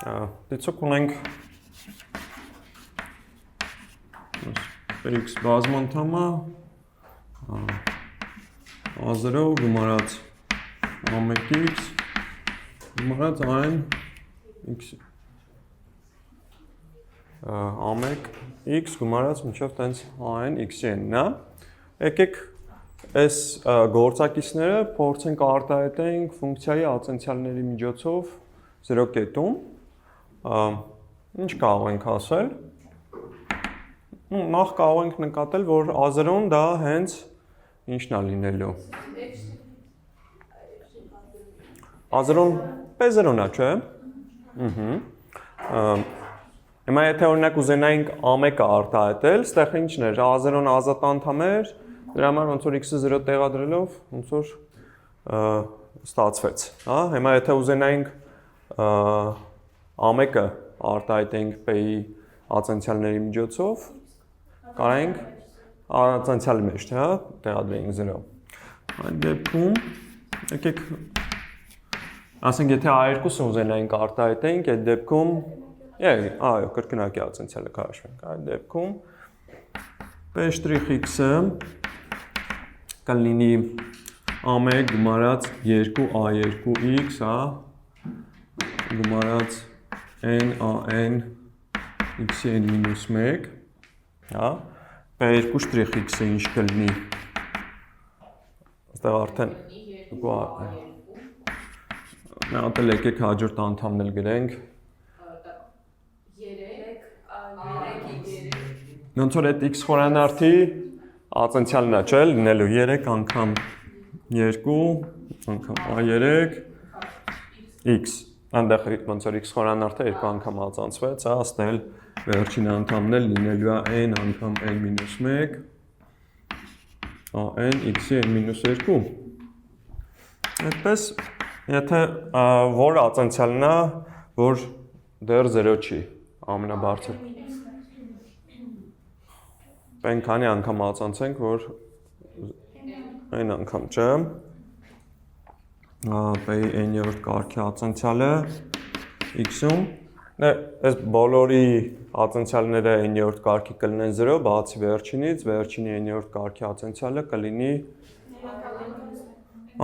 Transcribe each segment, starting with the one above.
դիցոք ունենք x բազմանդամը a0 գումարած a1x գումարած այն x a1x գումարած մինչև տենց այն x-ին, նա։ Եկեք այս գործակիցները փորձենք արտահայտենք ֆունկցիայի ացենցիալների միջոցով 0 կետում։ Ինչ կարող ենք ասել։ Նախ կարող ենք նկատել, որ a0-ն դա հենց ինչն է լինելու։ a0-ն p0-ն է, չէ՞։ Հիմա եթե օրինակ ուզենայինք a1-ը արտահայտել, ստեղ ինչն էր, a0-ն ազատ անդամ էր, դրա համար ոնց որ x-ը 0 տեղադրելով, ոնց որ ստացվեց, հա։ Հիմա եթե ուզենայինք a1-ը արտահայտենք p-ի ացենցիալների միջոցով, կարայինք ացենցիալի մեջ, հա, տեղադրենք 0։ Այդ դեպքում եկեք ասենք եթե a2-ը ուզենայինք արտահայտենք, այդ դեպքում այո, կրկնակի ացենցիալը քաշվենք։ Այդ դեպքում p'(x)-ը կլինի a1 գումարած 2a2x, հա, գումարած n x-ի n-1, հա, p'(x)-ը ինչ կլինի։ Այստեղ արդեն մի հատ էլ եկեք հաջորդ անդամն էլ գրենք։ Ոնց որ այդ x խորանարդի ացենցիալն է, չէ՞, լինելու 3 անգամ 2 անգամ a3 x։ Այնտեղ ոնց որ x խորանարդը 2 անգամ ացանցվեց, հա, ստել վերջին անդամն էլ լինելու է n անգամ n-1 an x-ի n-2։ Այդպես, եթե որ ացենցիալն է, որ դեռ 0 չի, ամենաբարձր։ Պեն քանի անգամ ացանցենք, որ n անգամ, չէ։ P-ի n-րդ կարգի ացենցիալը x-ում, այս բոլորի ացենցիալները n-րդ կարգի կլինեն 0, բացի վերջինից, վերջինի n-րդ կարգի ացենցիալը կլինի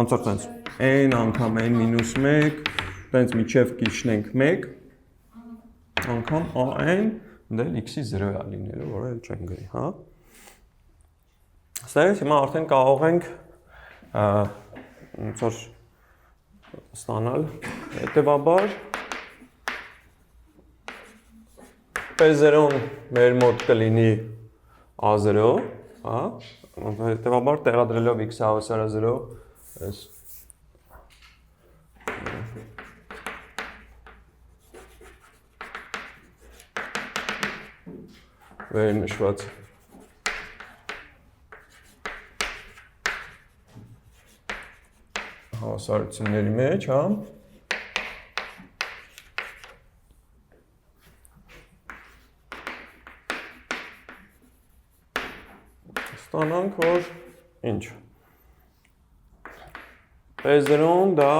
ոնց որ տենց n անգամ n-1, տենց միջև կիջնենք 1 անգամ an, դել x-ի 0 է լինելու, որը էլ չեն գրի, հա։ Ստեղից հիմա արդեն կարող ենք ոնց որ ստանալ հետևաբար p0-ն մեր մոտ կլինի a0, հա, հետևաբար տեղադրելով x-ը հավասար 0, այս վերնշված հավասարությունների մեջ, հա։ Ստանանք, որ ինչ։ P0-ն դա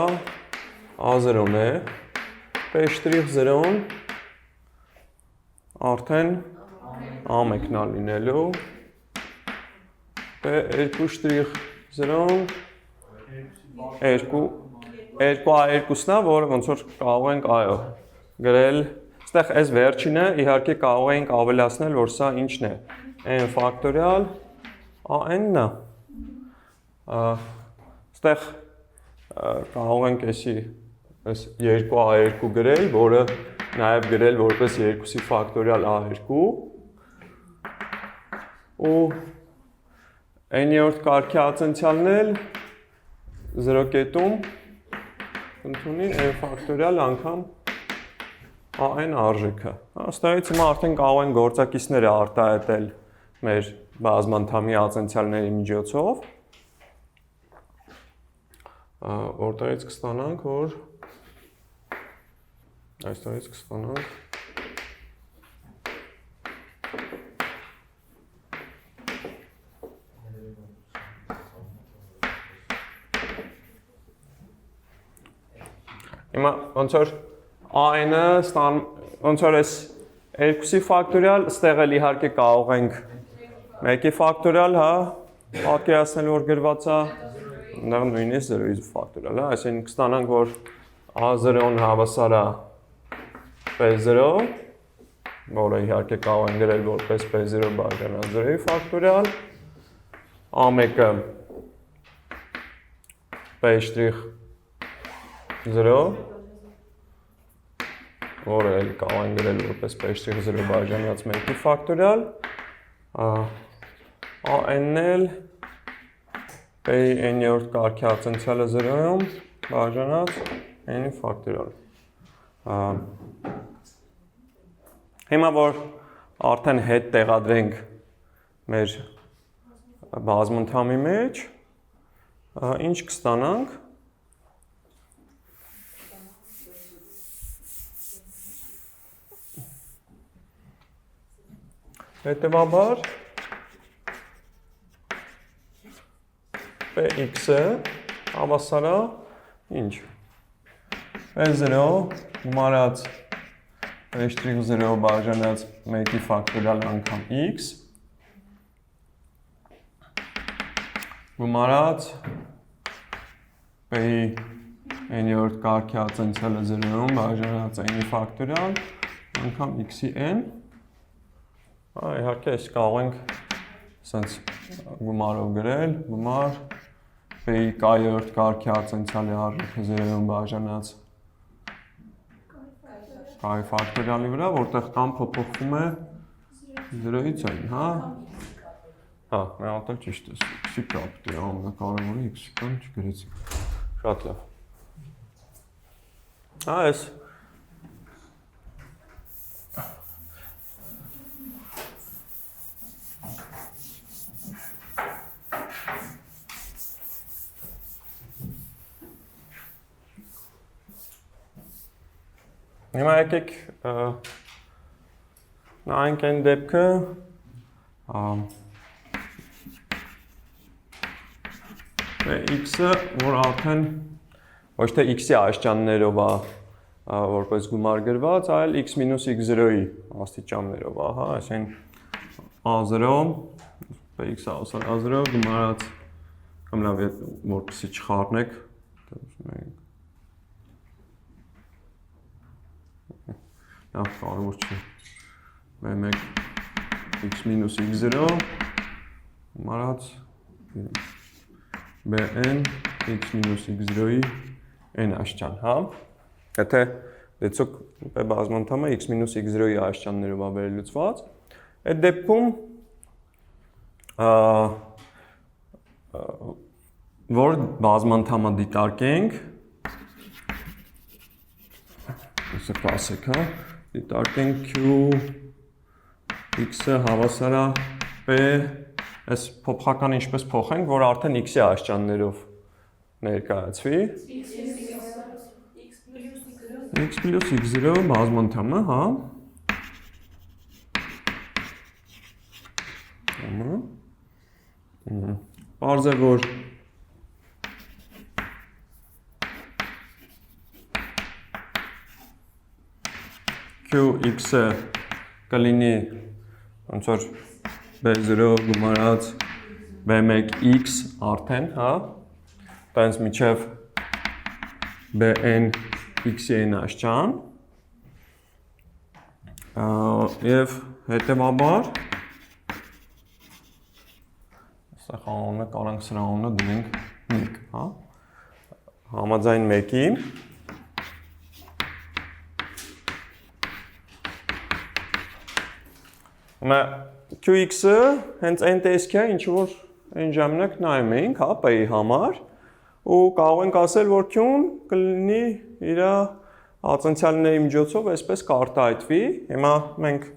a0-ն է, P'0-ն արդեն a1-ն է լինելու, P'0-ն 2a2-ն է, որը ոնց որ կարող ենք այո գրել, ստեղ այս վերջինը իհարկե կարող ենք ավելացնել, որ սա ինչն է, n ֆակտորիալ an-ն է, ստեղ կարող ենք էսի 2a2 գրել, որը նաև գրել որպես 2-ի ֆակտորիալ a2 ու n-րդ կարգի ացենցիալն էլ 0 կետում ընդունի n ֆակտորիալ անգամ an արժեքը։ Ստեղից հիմա արդեն կարող են գործակիցները արտահայտել մեր բազմանդամի ացենցիալների միջոցով, որտեղից կստանանք, որ այստեղից կստանանք հիմա ոնց որ Այն-ը ստան ոնց որ էս 2-ի ֆակտորիալ, ստեղ էլ իհարկե կարող ենք 1-ի ֆակտորիալ, հա, պատկերացնել որ գրված է, այնտեղ նույնիսկ 0-ի ֆակտորիալ, հա, այսինքն կստանանք որ A0-ն հավասար է P0, որը իհարկե կարող ենք գրել որպես P0 բաժանած 0-ի ֆակտորիալ, A1-ը P'0, որը էլ կարող ենք գրել որպես P'0 բաժանած 1-ի ֆակտորիալ, AN-ն էլ P-n-րդ կարգի ացենցիալը 0-ում բաժանած n-ի ֆակտորիալ։ Հիմա որ արդեն հետ տեղադրենք մեր բազմընդհամի մեջ, ինչ կստանանք։ Հետևաբար Px-ը հավասար է ինչ։ P0 գումարած P'0 բաժանած 1-ի ֆակտորիալ անգամ x գումարած P-n-րդ կարգի ացենցիալը 0-ում բաժանած n-ի ֆակտորիալ անգամ x-ի n։ Իհարկե, այս կարող ենք սենց գումարով գրել, գումար P-ի k-րդ կարգի ացենցիալի արժեքը 0-ում բաժանած k-ի ֆակտորիալի վրա, որտեղ կան փոփոխվում է 0-ից n, հա։ Հա, մի հատ էլ ճիշտ է, x-ի կապտի ամենակարևորը x-ի կան չգրեցինք։ Շատ լավ։ Հա, այս Հիմա եկեք նայենք այն դեպքը, x-ը, որ արդեն ոչ թե x-ի աստիճաններով է որպես գումար գրված, այլ x մինուս x0-ի աստիճաններով է, հա, այսինքն A0, x-ը հավասար A0 գումարած, կամ լավ որպեսզի չխառնեք, Լավ, կարևոր չի, B1 x մինուս x0 գումարած Bn x մինուս x0-ի n աստիճան, հա։ Եթե դեցոք B բազմընդհամը x մինուս x0-ի աստիճաններով է վերլուծված, այդ դեպքում որ բազմընդհամը դիտարկենք, Ոսը կասեք, հա, դիտարկենք Q x-ը հավասար է P, այս փոփոխականը ինչպես փոխենք, որ արդեն x-ի աստիճաններով ներկայացվի։ x պլյուս x0 բազմընդհամը, հա։ Պարզ է, որ Q-x-ը կլինի ոնց որ B0 գումարած B1x արդեն, հա, տենց միջև Bn x-ի n աստիճան, և հետևաբար, այստեղ անունը կարանք սրա անունը դնենք 1, հա, համաձայն 1-ի, Qx-ը հենց այն տեսքի է, ինչ որ այն ժամանակ նայում էինք, հա, P-ի համար, ու կարող ենք ասել, որ Q-ն կլինի իր ացենցիալների միջոցով այսպես կարտահայտվի, հիմա մենք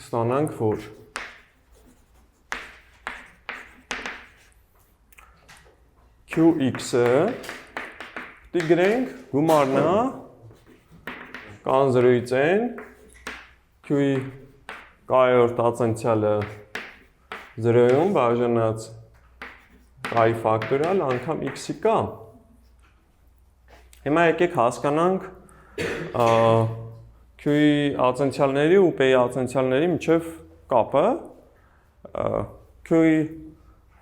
ստանանք, որ Qx-ը պիտի գրենք գումարնա կան 0-ից n, q-ի k-րդ ածանցյալը 0-ում բաժանած k-ի ֆակտորիալ անգամ x-ի կա։ Հիմա եկեք հասկանանք q-ի ածանցյալների ու p-ի ածանցյալների միջև կապը։ Q-ի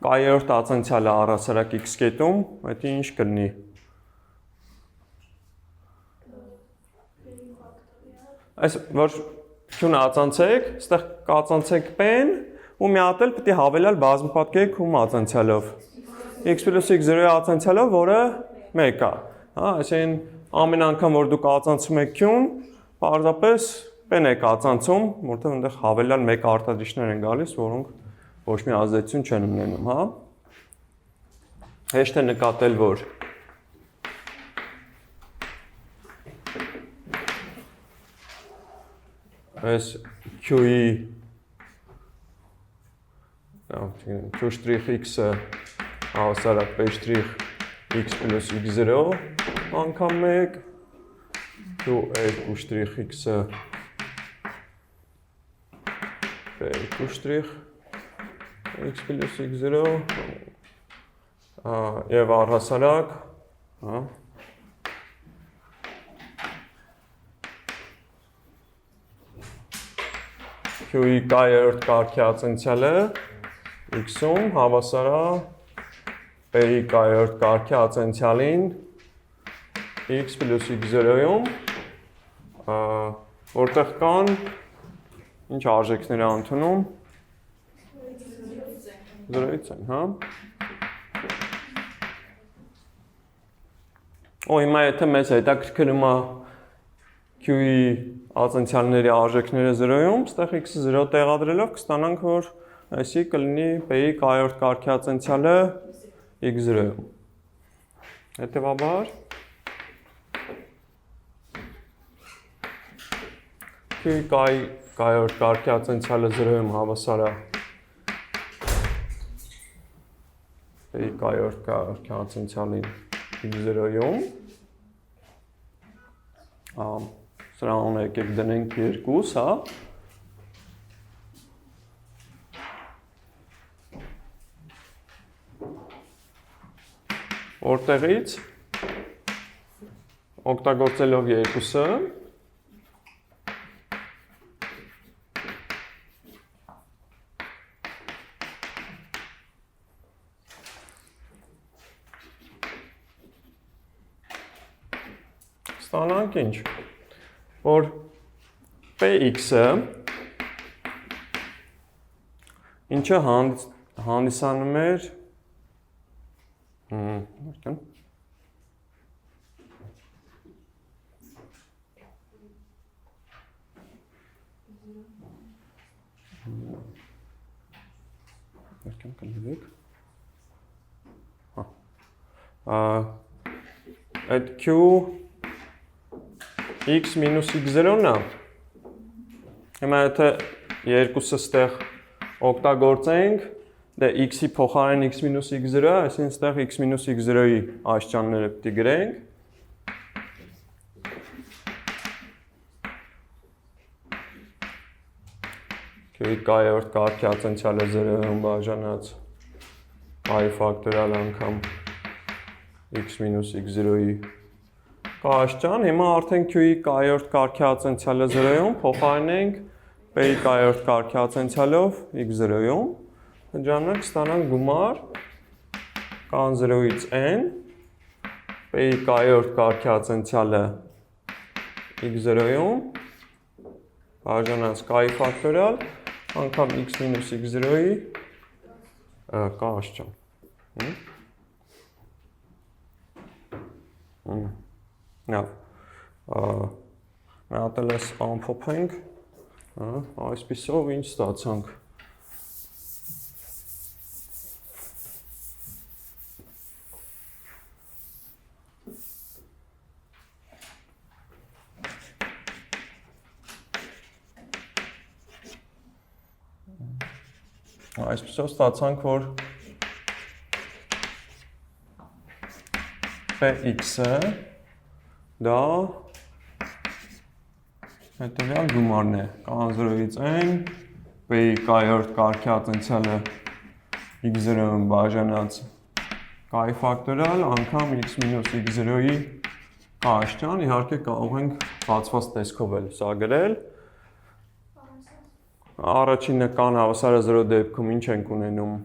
k-րդ ածանցյալը առհասարակ x կետում, դա ինչ կլինի։ Այս որ q-ն ածանցեք, այստեղ կածանցեք p-ն ու մի հատ էլ պետք է հավելյալ բազմապատկեք ում ածանցյալով։ x + x0-ի ածանցյալով, որը 1 է։ Հա, այսինքն ամեն անգամ որ դուք ածանցում եք q-ն, պարզապես p-ն եք ածանցում, որտեղ այնտեղ հավելյալ 1 արտադրիչներ են գալիս, որոնք ոչ մի ազդեցություն չեն ունենում, հա։ Հեշտ է նկատել, որ այս q-ի q'(x)-ը հավասարակ p'(x + x0 անգամ 1, q2'(x)-ը p2' x + x0 եւ առհասարակ, հա, q-ի k-րդ կարգի ածանցյալը x-ում հավասար է p-ի k-րդ կարգի ածանցյալին x + x0-ում, որտեղ կան ինչ արժեքներ է ընդունում 0-ից n, հա։ Հիմա եթե մեզ հետաքրքրում է q-ի ածանցյալների արժեքները 0-ում, այստեղ x-ը 0 տեղադրելով կստանանք, որ այսի կլինի p-ի k-րդ կարգի ածանցյալը x0-ում։ Հետևաբար q-ի k-րդ կարգի ածանցյալը 0-ում հավասար է p-ի k-րդ կարգի ածանցյալին x0-ում, սրա անունը եկեք դնենք 2, հա։ Որտեղից օգտագործելով 2-ը ստանանք ինչ, որ px-ը ինչը հանդիսանում էր այդ q x minus x0-ն է, հիմա եթե երկուսը ստեղ օգտագործենք, դե x-ի փոխարեն x minus x0-ը, այսինքն ստեղ x minus x0-ի աստիճանները պետք է գրենք։ Q-ի k-րդ կարգի ածանցյալը 0-ում բաժանած i ֆակտորիալ անգամ x minus x0-ի կաշճան, հիմա արդեն q-ի k-րդ կարգի ածանցյալը 0-ում փոխարինենք p-ի k-րդ կարգի ածանցյալով x0-ում, ժամանակ ստանանք գումար կան 0-ից n, p-ի k-րդ կարգի ածանցյալը x0-ում բաժանած k-ի ֆակտորիալ անգամ x minus x0-ի կաշճան։ Now, մի հատ էլ ամփոփենք, այսպիսով ինչ ստացանք։ Այսպիսով ստացանք, որ px-ը դա հետևյալ գումարն է, կան 0-ից n, p-ի կայորդ կարգի ատենցիալը x0-ն բաժանած կայ ֆակտորիալ անգամ x մինուս x0-ի կաշճան, իհարկե կարող ենք բացված տեսքով էլ սա գրել։ Առաջինը կան հավասարը 0 դեպքում ինչ ենք ունենում։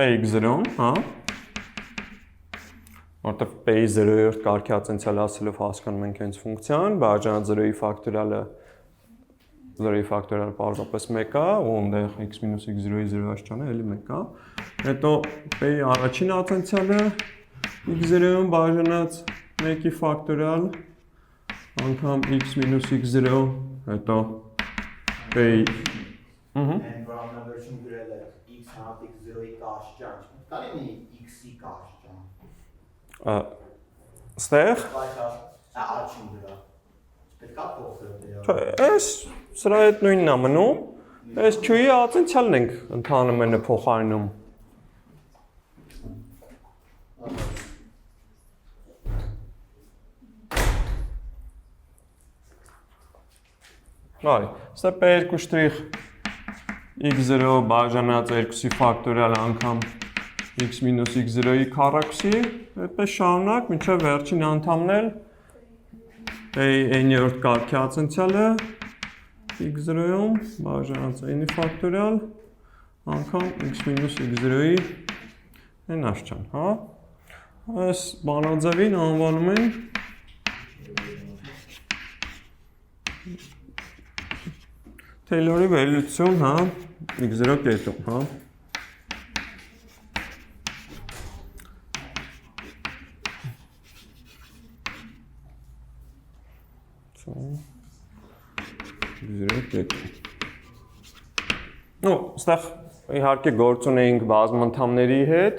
P-x0, հա։ Որտեղ p-ի 0-րդ կարգի ատենցիալը ասելով հասկանում ենք հենց ֆունկցիան, բաժանած 0-ի ֆակտորիալը 0-ի ֆակտորիալը պարզապես 1 է, ու այնտեղ x մինուս x0-ի 0 աշճանը էլի 1 է։ Հետո p-ի առաջին ատենցիալը x0-ն բաժանած 1-ի ֆակտորիալ անգամ x մինուս x0, հետո p-ի Բանավորություն գրել է x հատ x0-ի կաշճան, կարելի է x-ի կաշճան։ Ստեղ Առաջին դրա։ Պետք է փոխել։ Չէ, այս սրա հետ նույնն է մնում, այս q-ի ատենցիալն ենք ընդհանրապես փոխարինում։ Այ, ստե p2 շտրիխ x0 բաժանած 2-ի ֆակտորիալ անգամ x մինուս x0-ի քառակուսի, այդպես շարունակ մինչև վերջին անդամն էլ p-ի n-րդ կարգի ատենցիալը x0-ում բաժանած n-ի ֆակտորիալ անգամ x մինուս x0-ի n աշճան, հա։ Այս բանաձևին անվանում են Taylor-ի վերլուծություն, հա, x0 կետում, հա։ x0 կետում։ Նո, ստեղ իհարկե գործ ունեինք բազմանդամների հետ,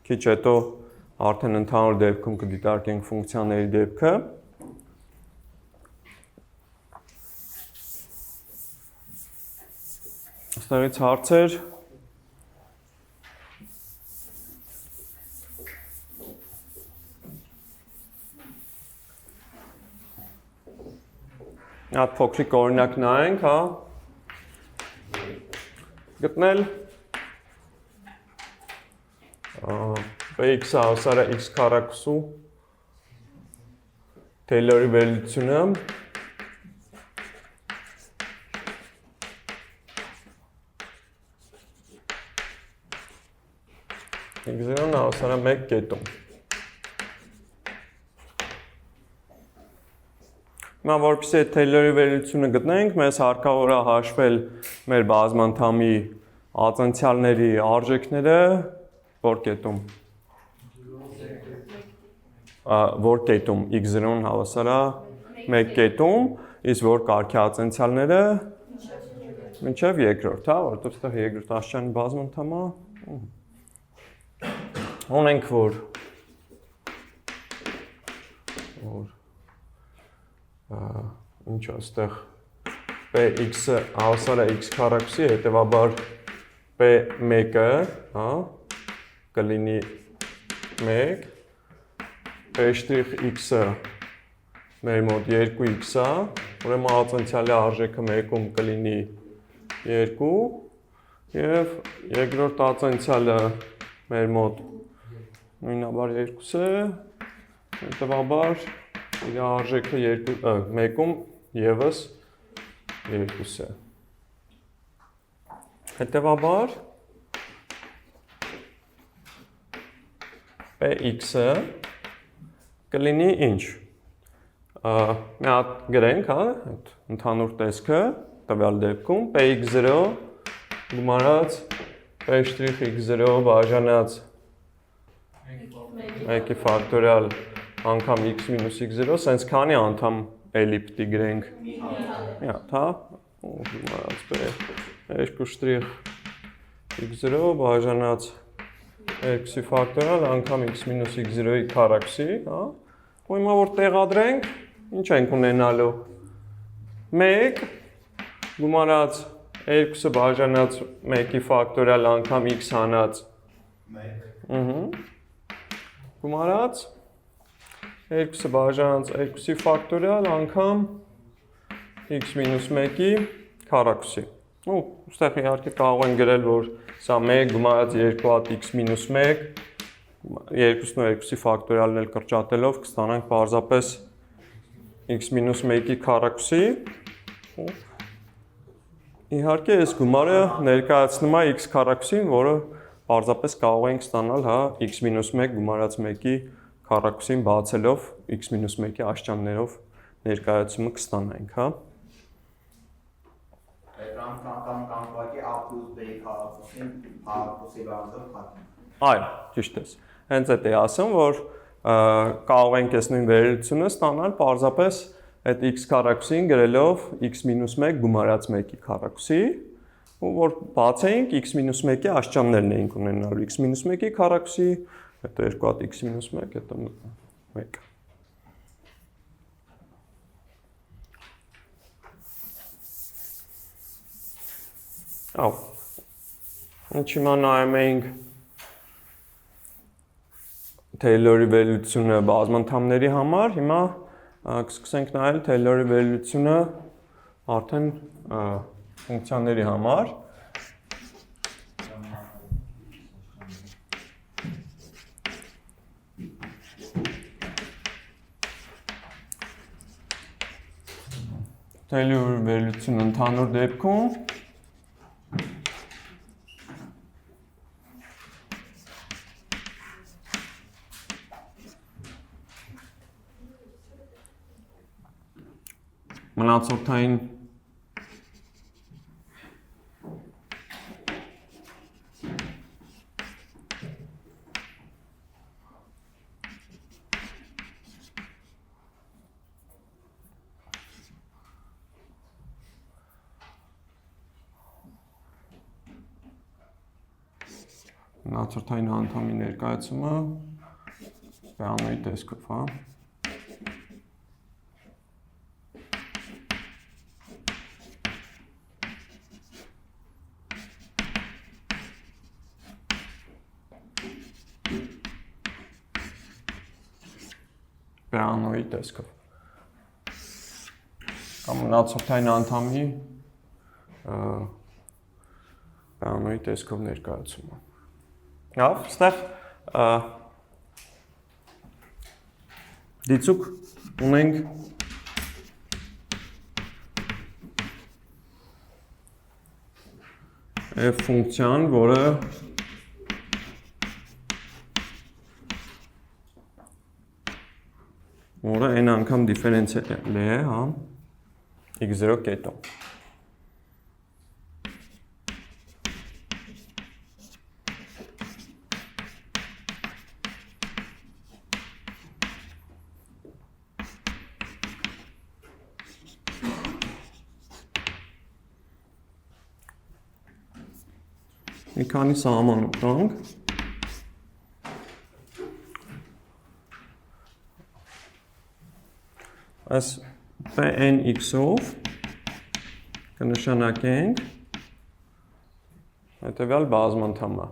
քիչ հետո արդեն ընդհանուր դեպքում կդիտարկենք ֆունկցիաների դեպքը։ Ստեղից հարցեր։ Այդ փոքրիկ օրինակ նայենք, հա։ Գտնել px-ը հավասար է x քառակուսու Taylor-ի վերլուծությունը x0-ն հավասար է 1 կետում։ Հիմա որպեսզի այդ Taylor-ի վերլուծությունը գտնենք, մեզ հարկավոր է հաշվել մեր բազմանդամի ատենցիալների արժեքները որ կետում։ Որ կետում x0-ն հավասար է 1 կետում, իսկ որ կարգի ատենցիալները մինչև երկրորդ, հա, որտեղ այստեղ երկրորդ աշճանի բազմանդամ է։ Ունենք որ ինչ է այստեղ px-ը հավասար է x քառակուսի, հետևաբար p1-ը, հա, կլինի 1, p'(x-ը մեր մոտ 2x է, ուրեմն ատենցիալի արժեքը 1-ում կլինի 2 եւ երկրորդ ատենցիալը մեր մոտ նույնաբար 2 է, հետևաբար իր արժեքը 1-ում եւս 2 է։ Հետևաբար px-ը կլինի ինչ։ Մի հատ գրենք, հա, ընդհանուր տեսքը, տվյալ դեպքում px0 գումարած p'(x0) բաժանած 1-ի ֆակտորիալ անգամ x մինուս x0, սենց քանի անդամ էլի պիտի գրենք։ Մի հատ, հա, գումարած p2 շտրիխ x0 բաժանած 2-ի ֆակտորիալ անգամ x մինուս x0-ի քառակուսի, հա։ Ու հիմա որ տեղադրենք, ինչ ենք ունենալու։ 1 գումարած 2-ը բաժանած 1-ի ֆակտորիալ անգամ x հանած 1։ Գումարած 2-ը բաժանած 2-ի ֆակտորիալ անգամ x մինուս 1-ի քառակուսի։ Ու ուստեղ իհարկե կարող են գրել, որ սա 1 գումարած 2 հատ x մինուս 1, 2-ն ու 2-ի ֆակտորիալն էլ կրճատելով կստանանք պարզապես x մինուս 1-ի քառակուսի։ Իհարկե այս գումարը ներկայացնում է x քառակուսին, որը պարզապես կարող ենք ստանալ հա x մինուս 1 գումարած 1-ի քառակուսին բացելով x մինուս 1-ի աշճաններով ներկայացումը կստանանք, հա։ Կամ ուղղակի a plus b-ի քառակուսին քառակուսի բացով փակենք։ Այո, ճիշտ է։ Հենց այդ է ասում, որ կարող ենք այս նույն վերելությունը ստանալ պարզապես այդ x քառակուսին գրելով x մինուս 1 գումարած 1-ի քառակուսի, ու որ բացեինք x մինուս 1-ի աշճաններն էինք ունենալու x մինուս 1-ի քառակուսի, հետո 2 հատ x մինուս 1, հետո 1։ Ահա։ Ինչ հիմա նայում ենք Taylor-ի վերլուծությունը բազմանդամների համար, հիմա կսկսենք նայել Taylor-ի վերլուծությունը արդեն ֆունկցիաների համար։ Taylor-ի վերլուծությունը ընդհանուր դեպքում մնացորդային անդամի ներկայացումը բանոյի տեսքով, հա։ Բանոյի տեսքով։ Կամ մնացորդային անդամի բանոյի տեսքով ներկայացումը։ Լավ, ստեղ դիցուկ ունենք f ֆունկցիան, որը n անգամ դիֆերենցիալ է, հա, x0 կետով։ Մի քանի սահման ուտանք։ Այս pnx-ով կնշանակենք հետևյալ բազմանդամը։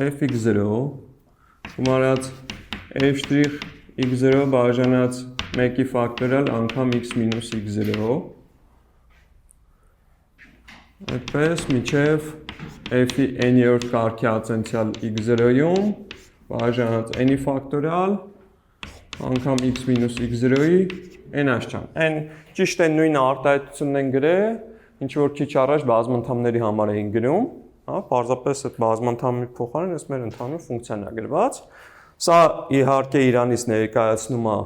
f(x0) գումարած f'(x0) բաժանած 1-ի ֆակտորիալ անգամ x մինուս x0, այդպես միջև f-ի n-րդ կարգի ացենցիալ x0-ում բաժանած n-ի ֆակտորիալ անգամ x մինուս x0-ի n աշճան։ N ճիշտ է նույն արտահայտությունն են գրել, ինչ որ քիչ առաջ բազմանդամների համար էին գրում, հա, պարզապես այդ բազմանդամի փոխարեն այս մեր ընդհանուր ֆունկցիան է գրված։ Սա իհարկե իրանից ներկայացնում է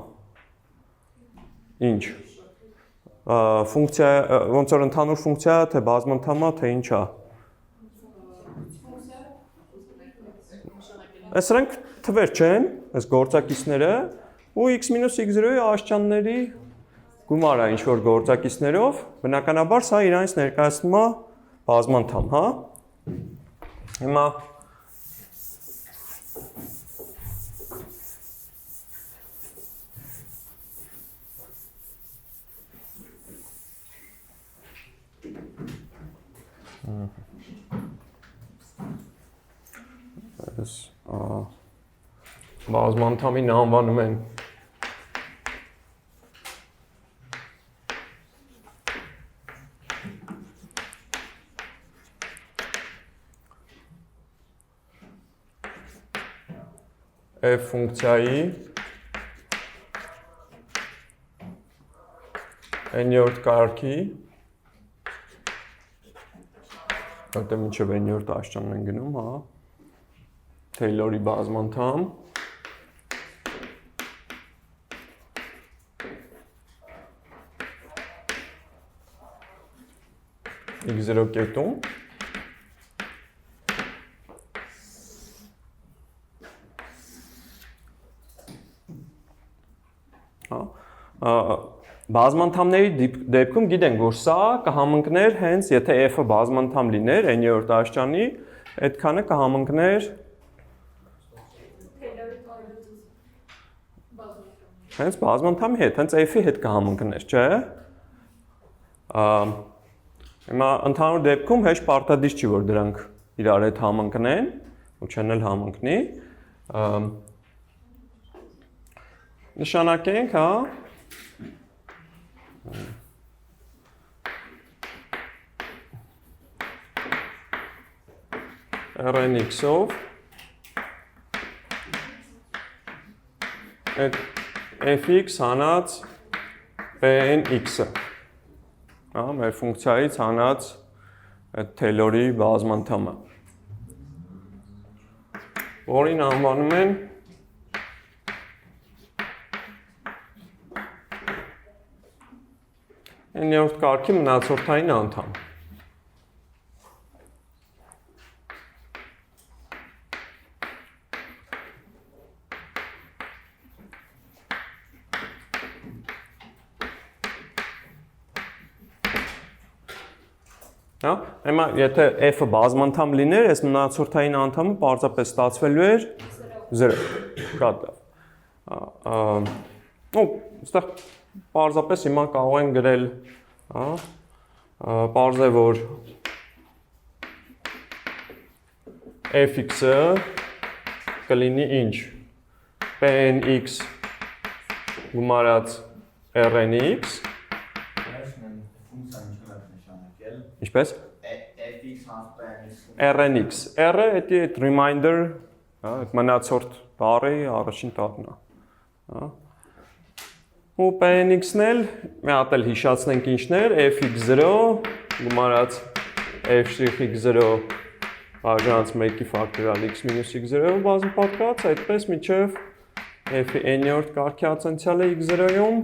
ինչ ֆունկցիա, ոնց որ ընդհանուր ֆունկցիա, թե բազմանդամ է, թե ինչ է։ Այս սրանք թվեր չեն, այս գործակիցները, ու x մինուս x0-ի աշճանների գումարը ինչ որ գործակիցներով, բնականաբար սա իրանից ներկայացնում է բազմանդամ, հա։ Հիմա բազմանդամին անվանում են f ֆունկցիայի n-րդ կարգի որտեղ մինչև n-րդ աշճանն են գնում, հա, Taylor-ի բազմանդամ x0 կետում բազմանդամների դեպքում գիտենք, որ սա կհամընկներ հենց, եթե f-ը բազմանդամ լիներ, n-րդ աշճանի, այդքանը կհամընկներ հենց բազմանդամի հետ, հենց f-ի հետ կհամընկներ, չէ՞։ Հիմա ընդհանուր դեպքում հեշտ պարտադիր չի, որ դրանք իրար հետ համընկնեն, ու չեն էլ համընկնի։ Նշանակենք, հա, Rnx-ով այդ fx հանած pnx-ը, հա, մեր ֆունկցիայից հանած այդ Taylor-ի բազմանդամը, որին անվանում են n-րդ կարգի մնացորդային անդամ։ Հա, հիմա եթե f-ը բազմանդամ լիներ, այս մնացորդային անդամը պարզապես ստացվելու էր 0։ Շատ լավ։ Ու այստեղ պարզապես հիմա կարող են գրել, հա, պարզ է, որ fx-ը կլինի ինչ, pnx գումարած rnx, ինչպես? rnx, r-ը էդի այդ reminder, այդ մնացորդ բառի առաջին տատն է։ Ու pnx-ն էլ, մի հատ էլ հիշացնենք ինչն էր, fx0 գումարած f'(x0) բաժանած 1-ի ֆակտորիալ x մինուս x0 բազում պատկած, այդպես միջև f-ի n-րդ կարգի ացենցիալը x0-ում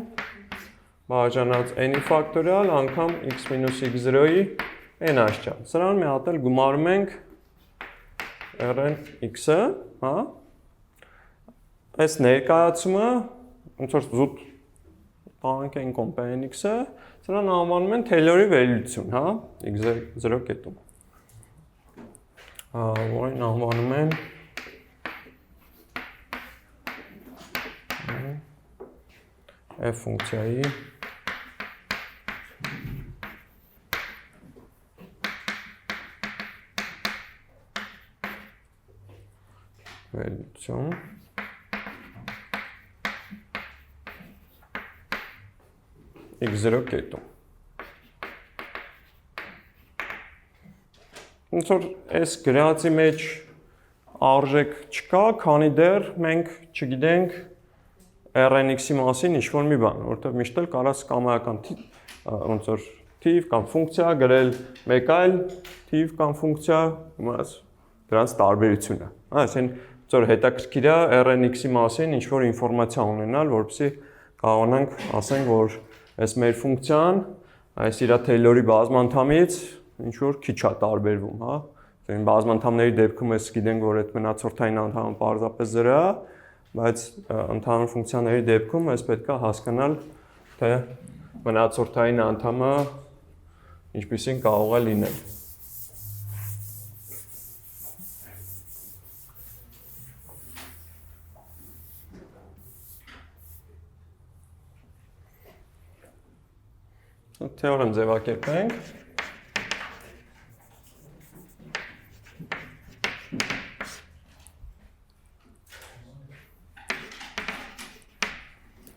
բաժանած n-ի ֆակտորիալ անգամ x մինուս x0-ի n աշճան։ Սրան մի հատ էլ գումարում ենք rnx-ը, հա։ Այս ներկայացումը ոնց որ զուտ տանք են pnx-ը, սրան անվանում են Taylor-ի վերլուծություն, հա, x0 կետում։ Որին անվանում են f ֆունկցիայի վերլուծություն։ x0 կետում։ Ոնց որ այս գրածի մեջ արժեք չկա, քանի դեռ մենք չգիտենք rnx-ի մասին ինչ-որ մի բան, որովհետև միշտ էլ կարաս կամայական ոնց որ թիվ կամ ֆունկցիա գրել մեկ այլ թիվ կամ ֆունկցիա, իմաց դրանց տարբերությունը։ Այսինքն ոնց որ հետաքրքիր է rnx-ի մասին ինչ-որ ինֆորմացիա ունենալ, որպեսզի կարողանանք ասենք, որ այս մեր ֆունկցիան այս իր Taylor-ի բազմանդամից ինչ-որ քիչ է տարբերվում, հա։ Այսինքն բազմանդամների դեպքում ես գիտենք, որ այդ մնացորդային անդամը պարզապես 0 է, բայց ընդհանուր ֆունկցիաների դեպքում ես պետք է հասկանալ, թե մնացորդային անդամը ինչպիսին կարող է լինել։ Թեորեմ ձևակերպենք։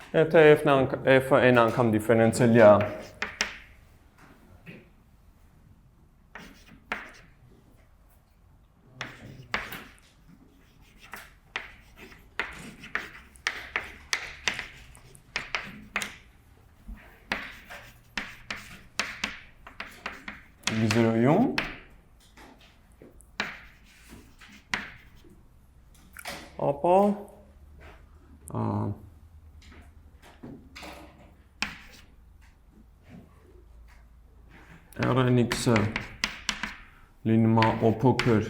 Եթե f-ը n անգամ դիֆերենցիալի է, x0-ում, ապա Rnx-ը լինում է O փոքր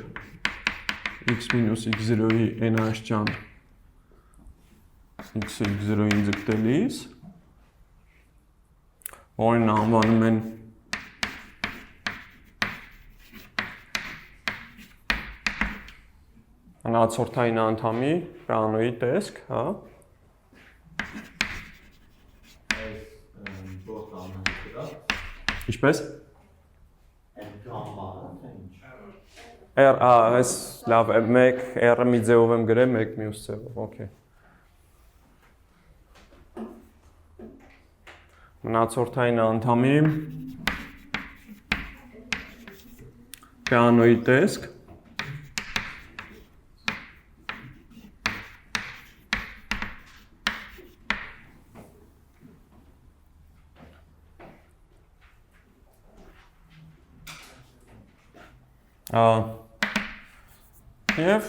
x մինուս x0-ի n աշճան x-ը x0-ին ձգտելիս, որին անվանում են հնացորդային անդամի պեանոյի տեսք, հա։ Ինչպես? Այս լավ, մեկ R-ը մի ձևով եմ գրել, մեկ մյուս ձևով, օքեյ։ Մնացորդային անդամի պեանոյի տեսք, Եվ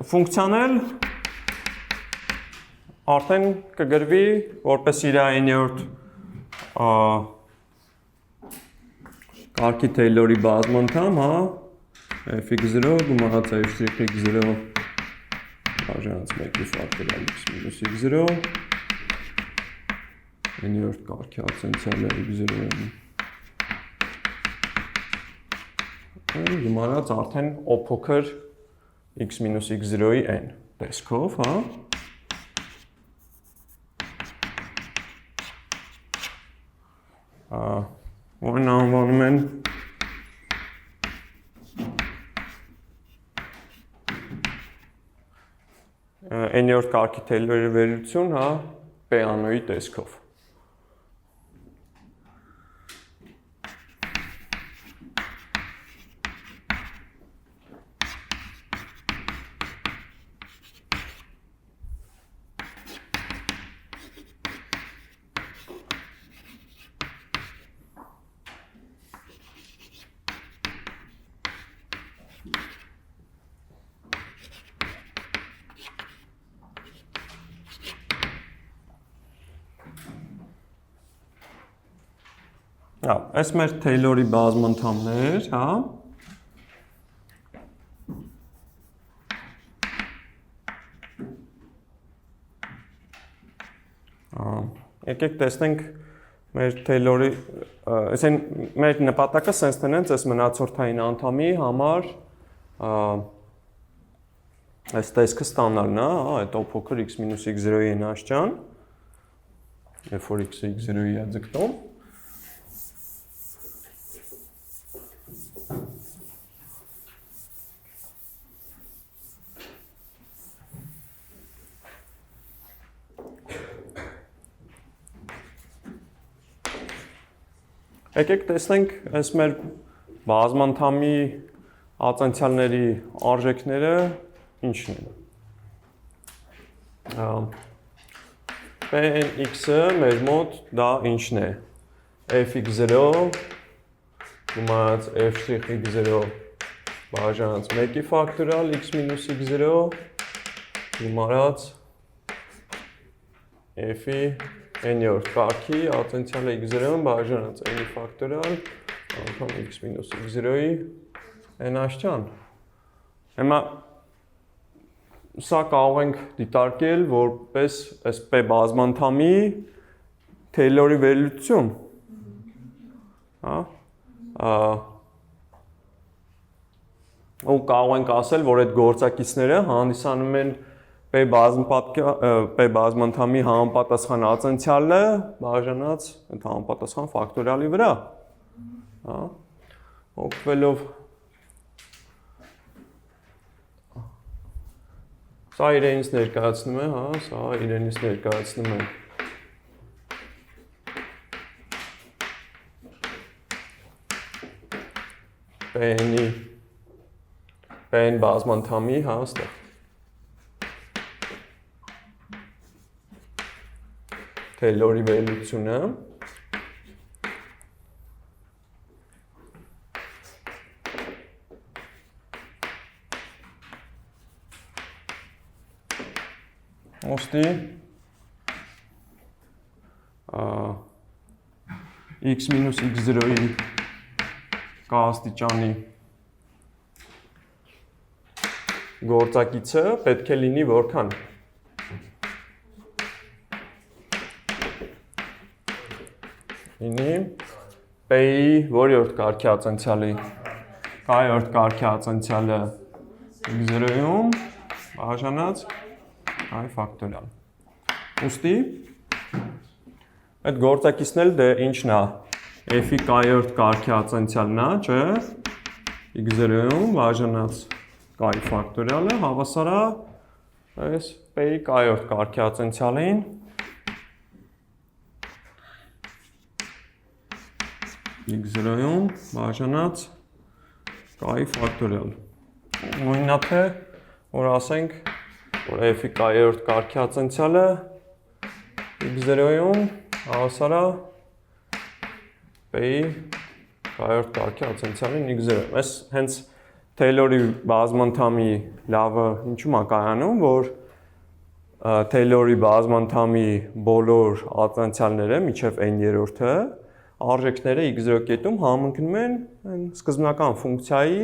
ֆունկցիանել արդեն կգրվի որպես իր n-րդ կարգի Թեյլորի բազմանդամ, հա, f(x0) գումարած f(x0) բաժանած 1-ի ֆակտորիալ x մինուս x0 n-րդ կարգի ացենցիալը x0-ն գումարած արդեն O փոքր x մինուս x0-ի n տեսքով, հա։ Որն անվանում են n-րդ կարգի Թեյլորի վերլուծություն, հա, պեանոյի տեսքով։ Այս մեր Թեյլորի բազմանդամներ, հա։ Եկեք տեսնենք մեր Թեյլորի, այսին մեր նպատակը սենց տնենք այս մնացորդային անդամի համար այս տեսքը ստանալն է, այդ O փոքր x մինուս x0-ի n աշճան, երբ որ x-ը x0-ի է ձգտում, Եկեք տեսնենք այս մեր բազմանդամի ացենցիալների արժեքները ինչն են։ Pnx-ը մեր մոտ դա ինչն է։ f(x0) գումարած f'(x0) բաժանած 1-ի ֆակտորիալ x մինուս x0 գումարած f-ի n-րդ կարգի ացենցիալը x0-ն բաժանած n-ի ֆակտորիալ անգամ x մինուս x0-ի n աշճան։ Հիմա սա կարող ենք դիտարկել որպես այս P բազմանդամի Թեյլորի վերլուծություն։ Հա։ Ու կարող ենք ասել, որ այդ գործակիցները հանդիսանում են P բազմանդամի համապատասխան ացենցիալը բաժանած այդ համապատասխան ֆակտորիալի վրա։ Հա։ Օգտվելով սա իրենից ներկայացնում է, հա, սա իրենից ներկայացնում է P-n բազմանդամի, հա, այստեղ։ Taylor-ի վերլուծությունը։ Ոստի x մինուս x0-ի կաստիճանի գործակիցը պետք է լինի որքան։ Լինի P-ի որյորդ կարգի ածանցյալի կայորդ կարգի ածանցյալը x0-ում բաժանած I ֆակտորիալ։ Ուստի այդ գործակիցն էլ դե ինչն է, f-ի կայորդ կարգի ածանցյալն է, չէ, x0-ում բաժանած կայ ֆակտորիալը հավասար է այս p-ի կայորդ կարգի ածանցյալին x0-ում բաժանած կայ ֆակտորիալ։ Նույնն է թե որ ասենք որ f-ի կայորդ կարգի ածանցյալը x0-ում հավասար է p-ի կայորդ կարգի ածանցյալին x0-ում։ Այս հենց Taylor-ի բազմանդամի լավը ինչու՞մ է կայանում, որ Taylor-ի բազմանդամի բոլոր ածանցյալները մինչև n-րդը արժեքները x0 կետում համընկնում են սկզբնական ֆունկցիայի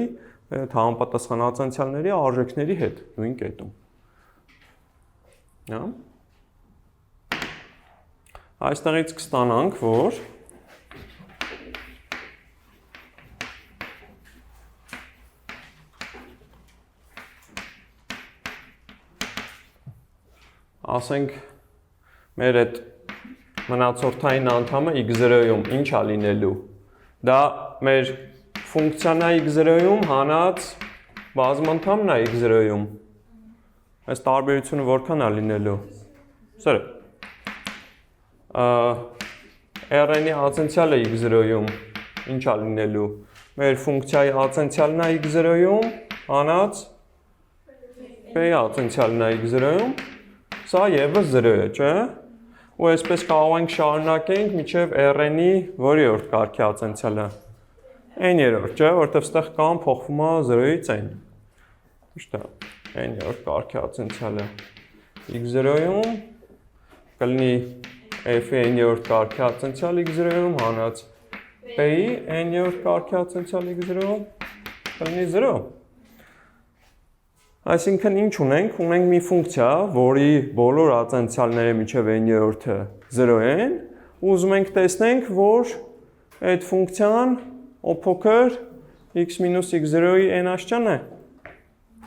համապատասխան ածանցյալների արժեքների հետ նույն կետում։ Հա։ Այստեղից կստանանք, որ ասենք մեր այդ մնացորդային անդամը x0-ում ինչ է լինելու։ Դա մեր ֆունկցիան է x0-ում հանած բազմանդամն է x0-ում։ Այս տարբերությունը որքան է լինելու։ Սա r-ի ածանցյալը x0-ում ինչ է լինելու։ Մեր ֆունկցիայի ածանցյալն է x0-ում հանած p-ի ածանցյալն է x0-ում։ Սա եւս 0 է, չէ՞։ Ու այսպես կարող ենք շարունակենք մինչև r-ի որյորդ կարգի ածանցյալը n-րդ, չէ՞, որտեղ ստեղ կամ փոխվում է 0-ից n։ Ճիշտ է։ n-րդ կարգի ածանցյալը x0-ում կլինի f-ի n-րդ կարգի ածանցյալ x0-ում հանած p-ի n-րդ կարգի ածանցյալ x0-ում կլինի 0։ Այսինքն ինչ ունենք։ Ունենք մի ֆունկցիա, որի բոլոր ածանցյալները մինչև n-րդը 0 են, ու ուզում ենք տեսնենք, որ այդ ֆունկցիան փոքր x մինուս x0-ի n աշճան է։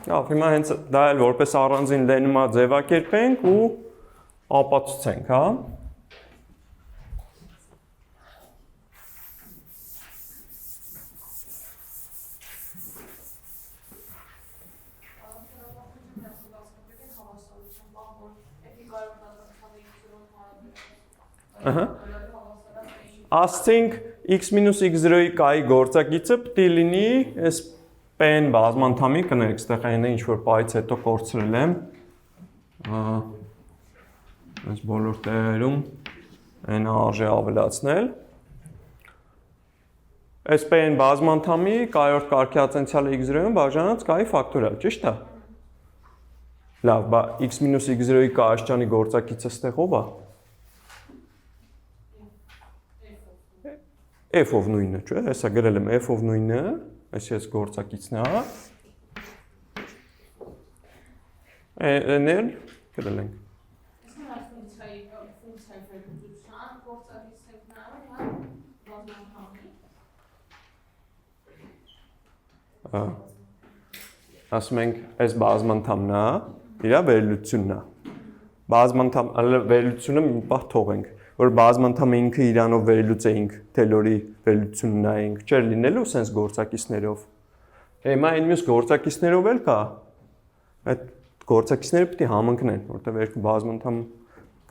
Լավ, հիմա հենց դա էլ որպես առանձին լենումա ձևակերպենք ու ապացուցենք, հա։ Ասենք x մինուս x0-ի կայի գործակիցը պետք է լինի այս p-n բազմանդամի, կներեք, ստեղ n-ը ինչ-որ պայից հետո կորցրել եմ։ Այս բոլոր տեղերում n-ը արժե ավելացնել։ Այս p-n բազմանդամի կայորդ կարգի ածանցյալը x0-ում բաժանած կայի ֆակտորիալ, ճիշտ է։ Լավ, բա x մինուս x0-ի կայաշճանի գործակիցը ստեղ ով է։ F-ով նույնը, չէ՞, հեսա գրել եմ F-ով նույնը, այս ես գործակիցն է, N-ել գրել ենք։ Ասում ենք, այս բազմանդամն է, իրա վերլուծությունն է։ Բազմանդամ, վերլուծությունը մի պահ թողենք, որ բազմանդամը ինքը իրանով վերլուծեինք, Taylor-ի վերլուծությունն նայենք, չէր լինելու սենց գործակիցներով։ Հիմա այն մյուս գործակիցներով էլ կա։ Այդ գործակիցները պետք է համընկնեն, որտեղ երկու բազմանդամ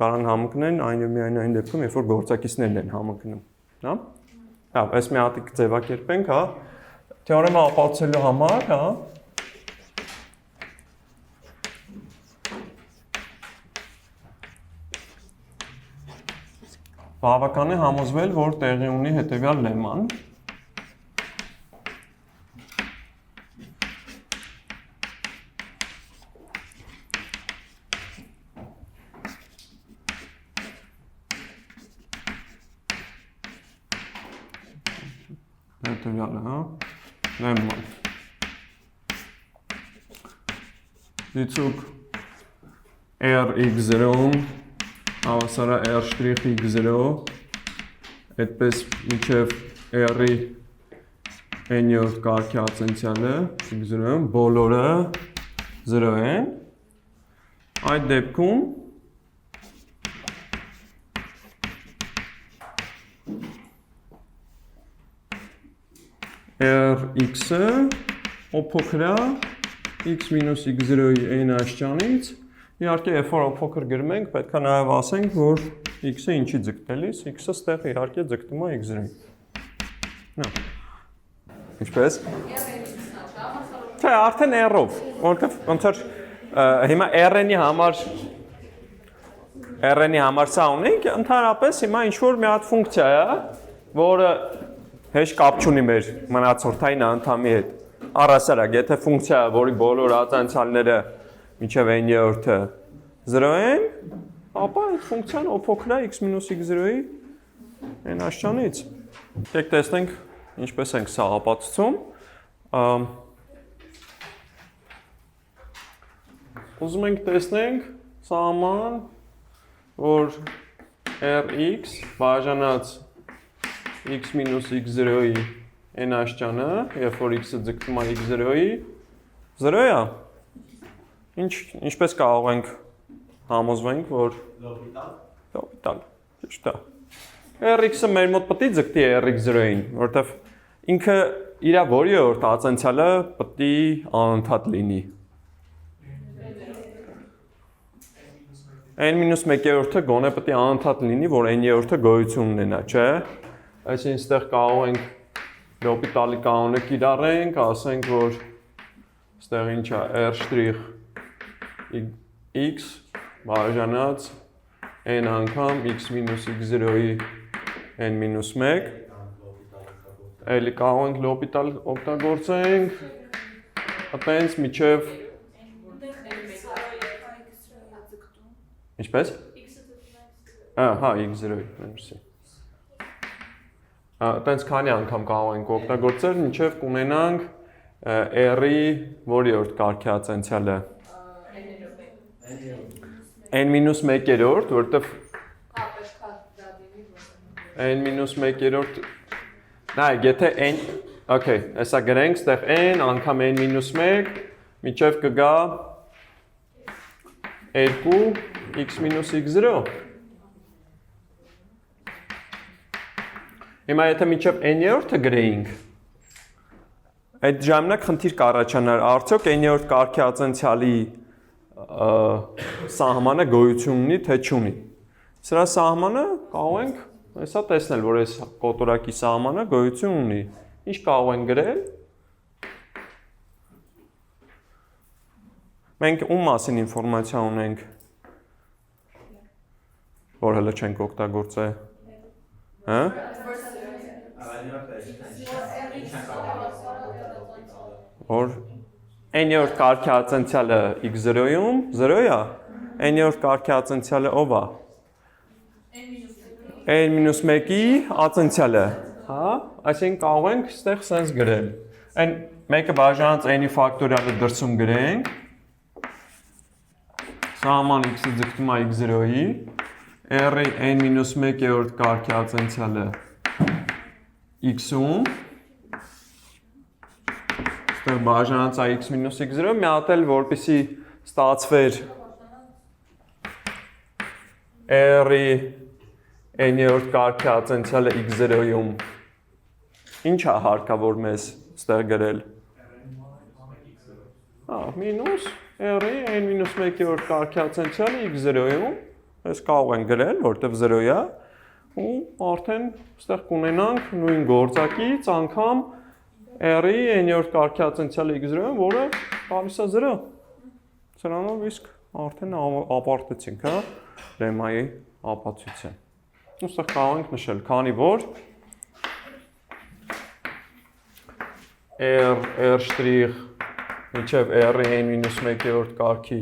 կարան համընկնեն, այն եւ միայն այն դեպքում, երբ որ գործակիցներն են համընկնում, հա։ Լավ, այս մի հատ ձևակերպենք, հա։ Թեորեմը ապացուցելու համար, հա։ Բավական է համոզվել, որ տեղի ունի հետևյալ լեման։ Հետևյալը, հա, լեման։ Դիցուկ RX0-ում հավասար է R'(X0, այդպես մինչև R-ի n-րդ կարգի ացենցիալը X0-ում բոլորը 0 են, այդ դեպքում Rx-ը օփոքրա x մինուս x0-ի n աշճանից, իհարկե երբ որ օփոքր գրում ենք, պետք է նաև ասենք, որ x-ը ինչի ձգտելիս, x-ը ստեղ իհարկե ձգտում է x0-ի։ Նա։ Ինչպես։ Չէ, արդեն r-ով, որովհետև ոնց որ հիմա r-ի համար սա ունենք, ընդհանրապես հիմա ինչ-որ մի հատ ֆունկցիա է, որը հեշտ կապ չունի մեր մնացորդային անդամի հետ։ Առհասարակ, եթե ֆունկցիա, որի բոլոր ացանցալները մինչև n-րդը 0 են, ապա այդ ֆունկցիան օփոքր է x մինուս x0-ի n աշճանից։ Եկեք տեսնենք ինչպես ենք սա ապացուցում։ Ուզում ենք տեսնենք սահման, որ rx բաժանած x մինուս x0-ի n աշճանը, երբ որ x-ը ձգտում է x0-ի 0 է։ Ինչպես կարող ենք համոզվենք, որ լոպիտալ, ճիշտ է։ Rx-ը մեր մոտ պետք է ձգտի rx0-ին, որովհետև ինքը իր որի-րդ ացենցիալը պետք է անընդհատ լինի։ n-1-րդը գոնե պետք է անընդհատ լինի, որ n-րդը գոյություն ունենա, չէ՞։ Այսինքն այստեղ կարող ենք լոպիտալի կանոնը կիրառենք, ասենք, որ այստեղ ինչ է r'(x) բաժանած n անգամ x մինուս x0-ի n-1, էլի կարող ենք լոպիտալ օգտագործենք, այտենց միջև ինչպես? Հա, x0-ի, մենուսի։ Այտենց քանի անգամ կարող ենք օգտագործել, մինչև կունենանք r-ի որի-րդ կարգի ացենցիալը։ n-1-րդ, որովհետև n-1-րդ, նայեք, եթե n, okay, հեսա գրենք, ստեղ n անգամ n-1, մինչև կգա 2 x մինուս x0։ Հիմա եթե մինչև n-րդը գրեինք, այդ ժամանակ խնդիր կառաջանար, արդյոք n-րդ կարգի ացենցիալի սահմանը գոյություն ունի, թե չունի։ Սրա սահմանը կարող ենք հեսա տեսնել, որ այս կոտորակի սահմանը գոյություն ունի։ Ինչ կարող ենք գրել։ Մենք ում մասին ինֆորմացիա ունենք, որ հələ չենք օգտագործել։ Հա։ Որ n-րդ կարգի ացենցիալը x0-ում 0 է, n-րդ կարգի ացենցիալը ով է։ n-1-ի ացենցիալը, հա, այսինքն կարող ենք այստեղ sense գրել։ Այն մեկը բաժանած n-ի ֆակտորիալը դրսում գրենք։ Սահման x-ը ձգտում է x0-ի, r-ի n-1-րդ կարգի ացենցիալը x-ում, այստեղ բաժանած է x մինուս x0, մի հատ էլ որպեսզի ստացվեր r-ի n-րդ կարգի ացենցիալը x0-ում, ինչ է հարկավոր մեզ ստեղ գրել։ Մինուս r-ի n-1-րդ կարգի ացենցիալը x0-ում, այս կարող են գրել, որտև 0 է, ու արդեն ստեղ կունենանք նույն գործակից անգամ R-ի n-րդ կարգի ացենցիալ x0-ը, որը տալիս է 0։ Սրանով իսկ արդեն ապարտեցինք, հա, լեմմայի ապացույցը։ Ուստեղ կարող ենք նշել, քանի որ R' մինչև R-ի n-1-րդ կարգի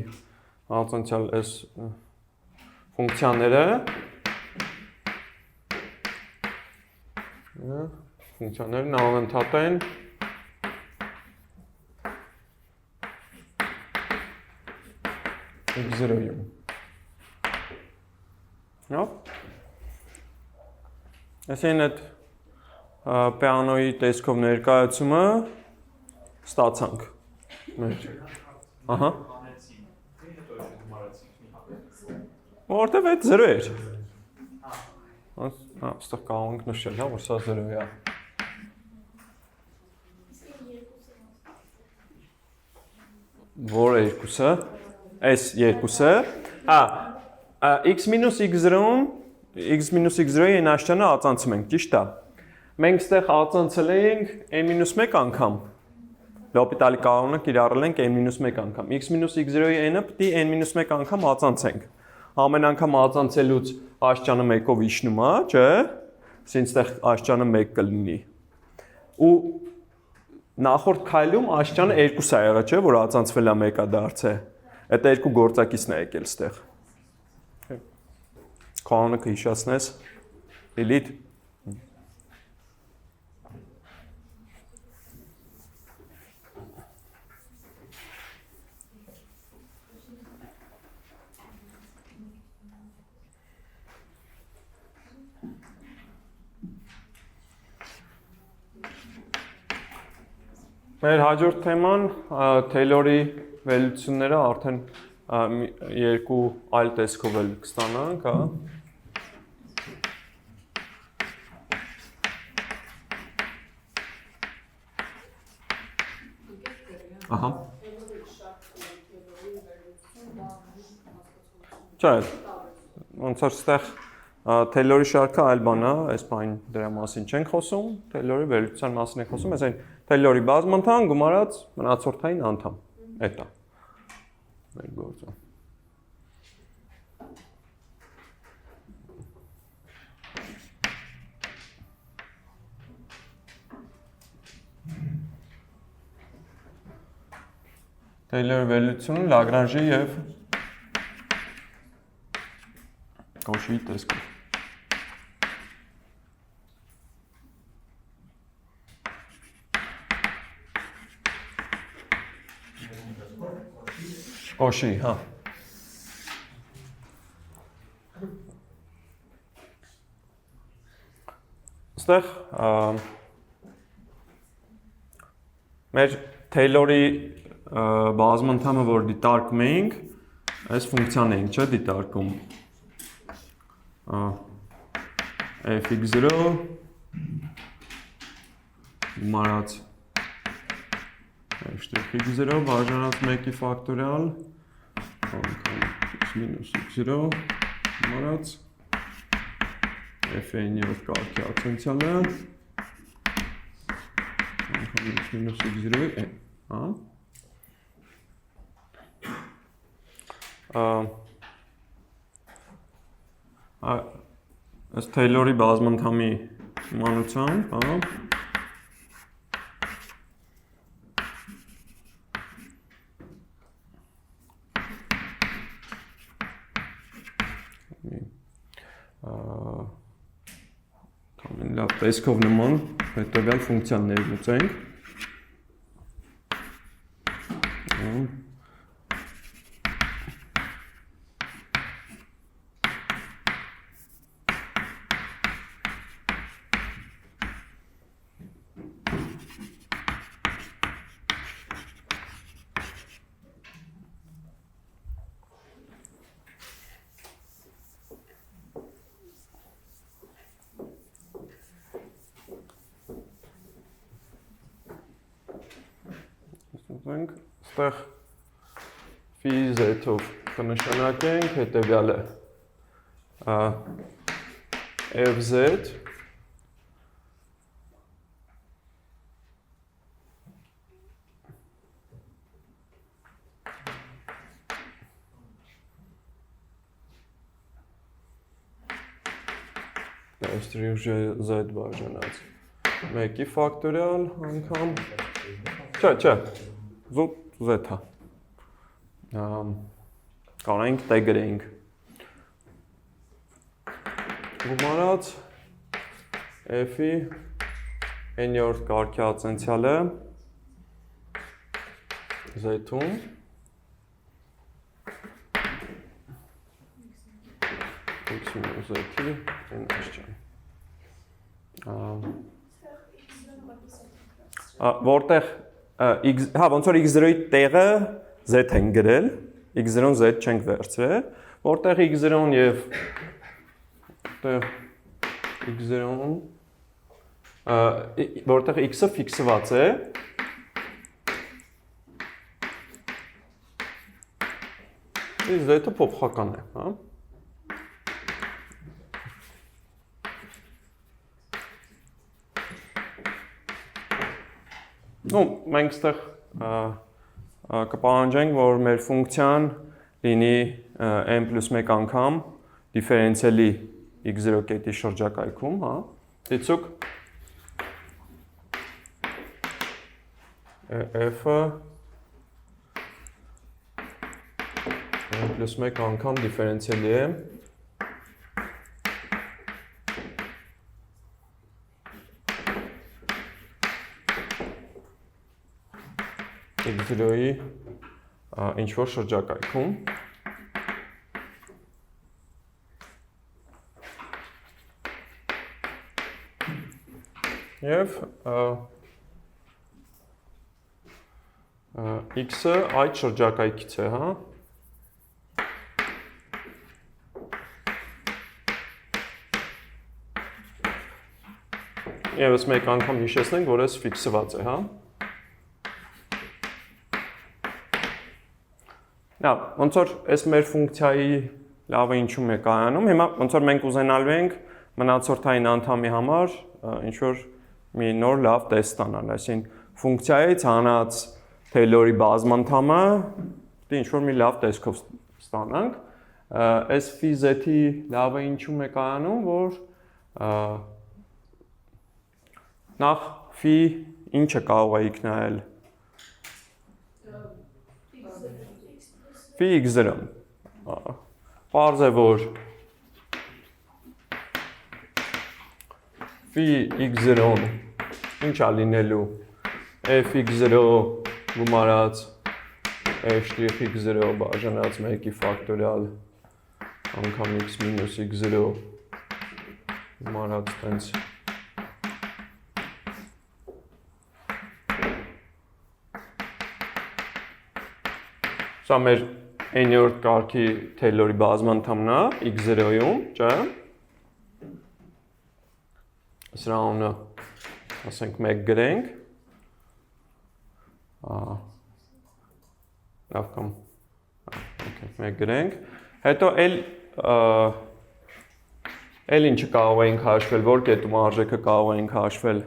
ացենցիալ այս ֆունկցիաները ֆունկցիաներն անընդհատ են x0-ում։ Հա։ Այսինքն այդ պիանոյի տեսքով ներկայացումը ստացանք։ Ահա։ Որտեվ այդ 0 էր։ Այստեղ կարող ենք նշել, հա, որ սա 0 է։ Որ երկուսը, այս երկուսը, x-x0-ում, x-x0-ի այն աշճանը ածանցում ենք, ճիշտ է։ Մենք ստեղ ածանցել ենք n-1 անգամ, լոպիտալի կանոնը կիրառել ենք n-1 անգամ, x-x0-ի n-ը պիտի n-1 անգամ ածանցենք։ Ամեն անգամ ածանցելուց աշճանը 1-ով իջնում է, չէ՞, ասին ստեղ աշճանը 1 կլինի։ Ու նախորդ քայլում աշճանը 2 է եղել, չէ՞, որ ածանցվել է 1-ը դարձե։ Այդ երկու գործակիցն է եկել ստեղ։ Կանոնը կհիշացնես, Լիլիթ։ Մեր հաջորդ թեման Թեյլորի վերլուծությունները արդեն երկու այլ տեսքով էլ կստանանք, հա։ Ահա։ Չէ, ոնց որ ստեղ Թեյլորի շարքը այլ բան է, այս բան դրա մասին չենք խոսում, Թեյլորի վերլուծության մասին ենք խոսում, այսինքն Թեյլորի բազմանդամ գումարած մնացորդային անդամ, էդ է մեր գործը։ Թեյլորի վերլուծությունը Լագրանժի և Կոշիի տեսքով։ Կոշի, հա։ Ստեղ մեր Թեյլորի բազմանդամը, որ դիտարկում էինք, այս ֆունկցիան էինք, չէ, դիտարկում։ fx0 գումարած f'(x0) բաժանած 1-ի ֆակտորիալ անգամ x-x0 գումարած f(n)-րդ կարգի ացենցիալը անգամ x-x0-ի n, հա։ Այս Թեյլորի բազմանդամի մանությամբ, հա։ Լավ տեսքով նման հետևյալ ֆունկցիան ներմուծենք։ Ստեղ phi z-ով կնշանակենք հետևյալը fz f'(z) բաժանած 1-ի ֆակտորիալ անգամ չէ զուտ z-ա կանենք տե գրենք գումարած f-ի n-րդ կարգի ացենցիալը z-ում x minus z-ի n աշճան որտեղ հա ոնց որ x0-ի տեղը z են գրել x0-ն z չենք վերցրել որտեղ x0-ն եւ x0-ն որտեղ x-ը ֆիքսված է իսկ z-ը փոփոխական է, հա մենք ստեղ կպահանջենք, որ մեր ֆունկցիան լինի n+1 անգամ դիֆերենցիալի x0 կետի շրջակայքում, հա, դիցուկ f-ը n+1 անգամ դիֆերենցիալի է x0-ի ինչ-որ շրջակայքում և x-ը այդ շրջակայքից է, հա Եվս մեկ անգամ հիշեցնենք, որ այս ֆիքսված է, հա Ոնց որ այս մեր ֆունկցիայի լավը ինչում է կայանում, հիմա ոնց որ մենք ուզենալու ենք մնացորդային անդամի համար ինչ-որ մի նոր լավ տեստ ստանալ, այսին ֆունկցիայից հանած Taylor-ի բազմանդամը դե ինչ-որ մի լավ տեսքով ստանանք, այս phi-z-ի լավը ինչում է կայանում, որ նախ phi ինչը կարող է իգնայել Phi x0 Պարզ է, որ Phi x0 ինչ է լինելու f x0 գումարած f' x0 բաժանած 1-ի ֆակտորիալ անգամ x մինուս x0 գումարած տենց Սա մեր n-րդ կարգի Taylor-ի բազմանդամն է x0-ում, չէ՞։ Սրա անունը ասենք 1 գրենք։ Լավ կամ okay, 1 գրենք։ Հետո էլ ինչը կարող էինք հաշվել, որ կետում արժեքը կարող էինք հաշվել։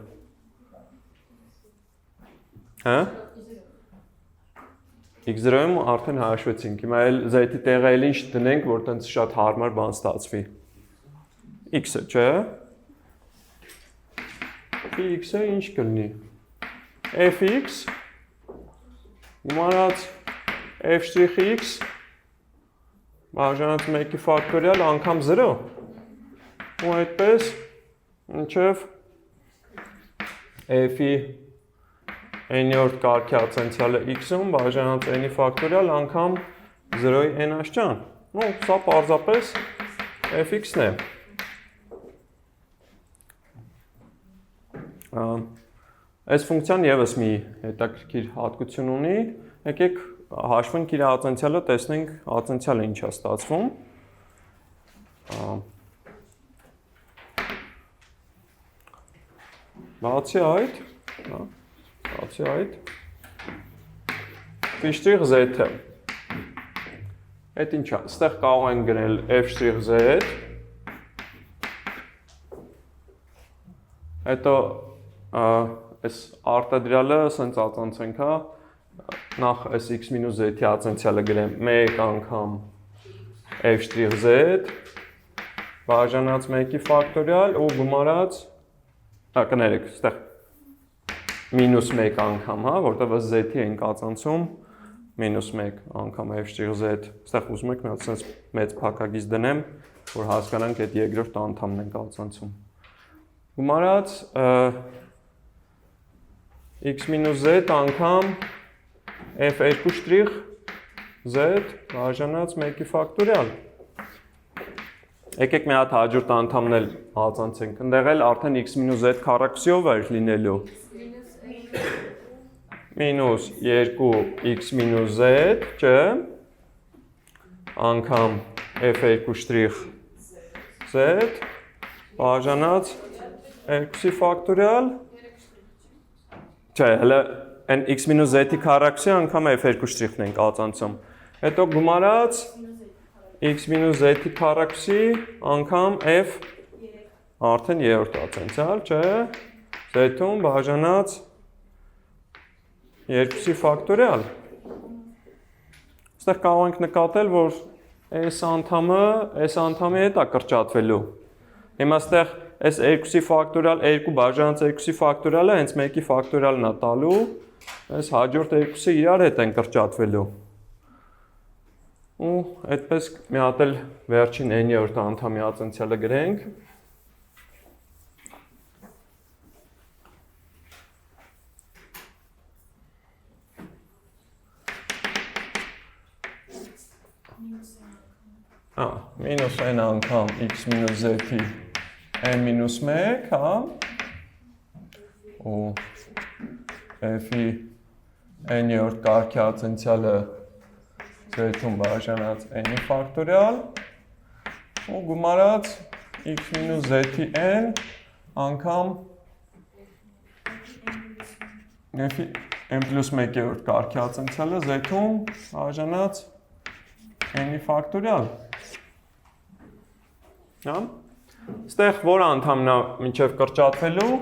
Հա? x0-ում արդեն հաշվեցինք, հիմա էլ z-ի տեղը էլ ինչ դնենք, որ տենց շատ հարմար բան ստացվի։ x-ը, չէ։ x-ը ինչ կլինի։ f(x) գումարած f'(x) բաժանած 1-ի ֆակտորիալ անգամ 0։ Ու այդպես մինչև f-ի n-րդ կարգի ացենցիալը x-ում բաժանած n-ի ֆակտորիալ անգամ 0-ի n աշճան։ Ну, սա պարզապես f(x)-ն է։ Այս ֆունկցիան եւս մի հետաքրքիր հատկություն ունի։ Եկեք հաշվենք իր ացենցիալը, տեսնենք ացենցիալը ինչ է ստացվում։ Բացի այդ, Phi'(z) Այդ ինչ է, ստեղ կարող ենք գրել f'(z) Հետո այս արտադրյալը սենց ածանցենք, հա, նախ այս x մինուս z-ի ացենցիալը գրեմ 1 անգամ f'(z) բաժանած 1-ի ֆակտորիալ ու գումարած կներեք, այստեղ -1 անգամ, հա, որտեղ z-ի ենք ածանցում, -1 անգամ f'(z), այստեղ ուզում եք մի հատ sense մեծ փակագիծ դնեմ, որ հասկանանք այդ երկրորդ անդամն ենք ածանցում։ Գումարած x-z անգամ f2' z բաժանած 1-ի ֆակտորիալ։ Եկեք մի հատ հաջորդ անդամն էլ ածանցենք։ Ընդեղ էլ արդեն x-z քառակուսիով էր լինելու։ -2x-z, չէ, անգամ f2' z բաժանած 2-ի ֆակտորիալ, չէ, հələ այն x-z-ի քառակուսի անգամ f2'-ն ենք ածանցում։ Հետո գումարած x-z-ի քառակուսի անգամ f արդեն երրորդ ածանցյալ, չէ, z-ում բաժանած 2-ի ֆակտորիալ։ Այստեղ կարող ենք նկատել, որ այս անդամի հետ է կրճատվելու։ Հիմա այստեղ այս 2-ի ֆակտորիալ, 2 բաժանած 2-ի ֆակտորիալը հենց 1-ի ֆակտորիալն է տալու, այս հաջորդ 2-ը իրար հետ են կրճատվելու։ Ու այդպես մի հատ էլ վերջին n-րդ անդամի ածանցյալը գրենք։ -n անգամ x-z-ի n-1, հա, ու f-ի n-րդ կարգի ածանցյալը z-ում բաժանած n-ի ֆակտորիալ ու գումարած x-z-ի n անգամ f-ի n+1-րդ կարգի ածանցյալը z-ում բաժանած n-ի ֆակտորիալ։ Հա։ Այստեղ որ անդամն է մինչև կրճատվելու։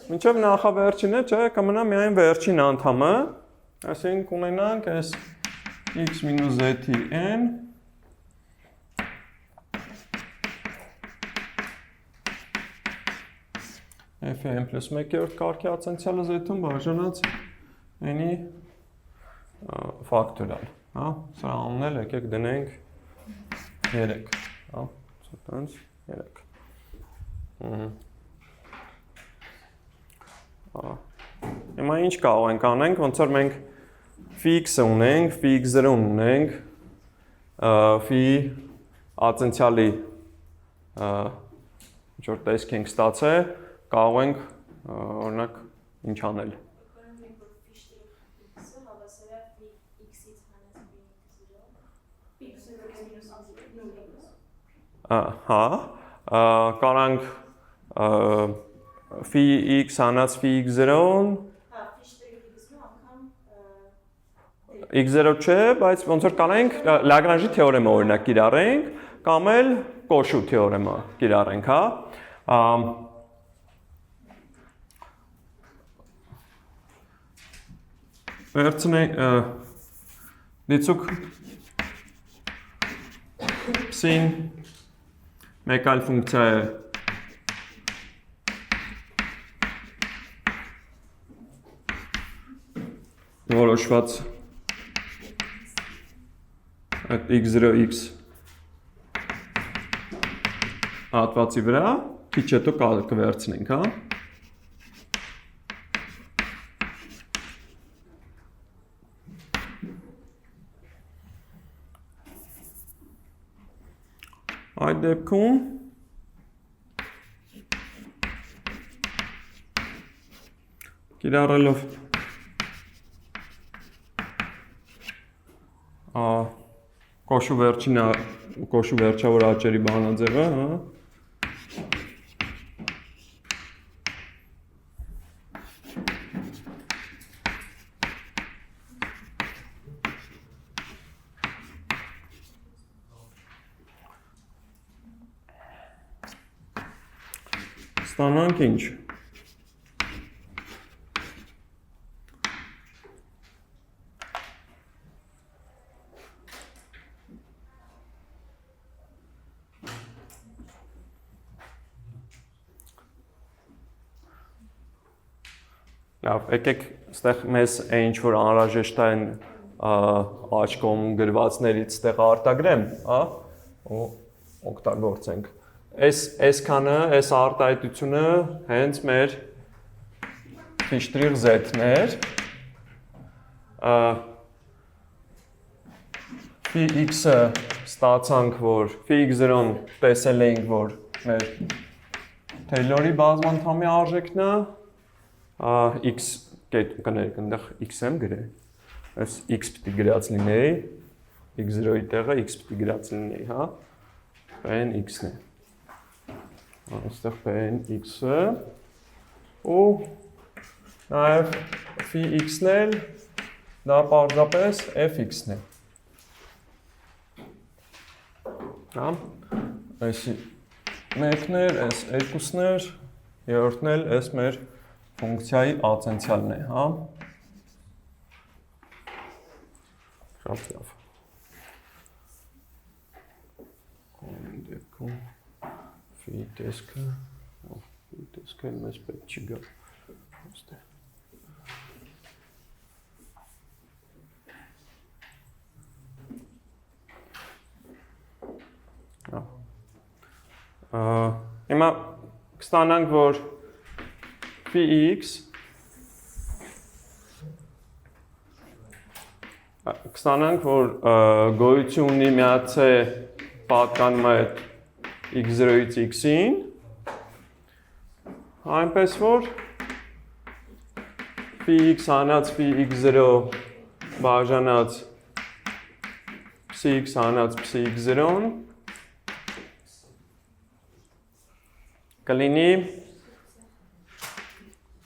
Մինչև նախավերջինը, չէ, կմնա միայն վերջին անդամը, այսինքն կունենանք այս x-z-ի n f-ի n+1-րդ կարգի ածանցյալը z-ում բաժանած n-ի ֆակտորիալ, հա, սրա անունն էլ եկեք դնենք 3, հա, սրանց 3։ Հիմա ինչ կարող ենք անենք, ոնց որ մենք ֆիքսը ունենք, ֆիքսը ունենք, ֆի ածանցյալի ինչ որ տեսք ենք ստացել, կարող ենք օրինակ ինչ անել։ Հա, կարանք ֆի x հանած ֆի x0-ն x0 չէ, բայց ոնց որ կանենք Լագրանժի թեորեմը օրինակ կիրառենք, կամ էլ Կոշու թեորեմը կիրառենք, հա։ Վերցնենք դիցուկ փսին մեկ այլ ֆունկցիա է որոշված այդ x0x հատվածի վրա, քիչ հետո կվերցնենք, հա։ Այդ դեպքում կիրառելով Կոշու վերջավոր աճերի բանաձևը, հա։ Ստանանք ինչ։ Լավ, եկեք այստեղ մեզ ինչ որ անհրաժեշտ են աչքում գրվածներից այստեղ արտագրեմ, հա, ու օգտագործենք։ Այսքանը, այս արտահայտությունը հենց մեր φ'(z)-ն էր։ Φx-ը ստացանք, որ Φx0-ն տեսել էինք, որ մեր Taylor-ի բազմանդամի արժեքն է, x կներեք, այնտեղ x եմ գրել, այս x պիտի գրած լինեի, x0-ի տեղը x պիտի գրած լինեի, հա, Pn x-ն է, այստեղ Pn x-ը, ու նաև Φx-ն էլ, դա պարզապես fx-ն է, հա, այսի մեկն էր, այս երկուսն էր, երրորդն էլ այս մեր ֆունկցիայի ացենցիալն է, հա։ Շատ լավ։ Կողմին դեպքում ֆի տեսքը մեզ պետք չի գա։ Հիմա կստանանք, որ Φx կստանանք, որ գոյություն ունի մի հատ C պատկանում է x0-ից x-ին, այնպես որ Φx հանած Φx0 բաժանած Px հանած Px0-ն կլինի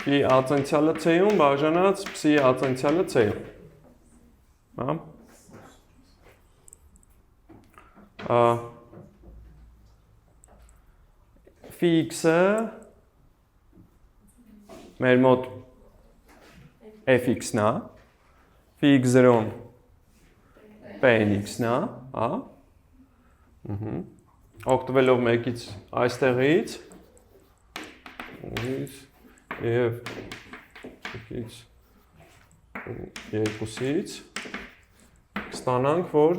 Phi ացենցիալը C-ում բաժանած Psi ացենցիալը C-ում, հա։ Φx-ը մեր մոտ fx-ն է, Φx0-ն Pn-x-ն է, հա։ Օգտվելով մեկից այստեղից և երկուսից կստանանք, որ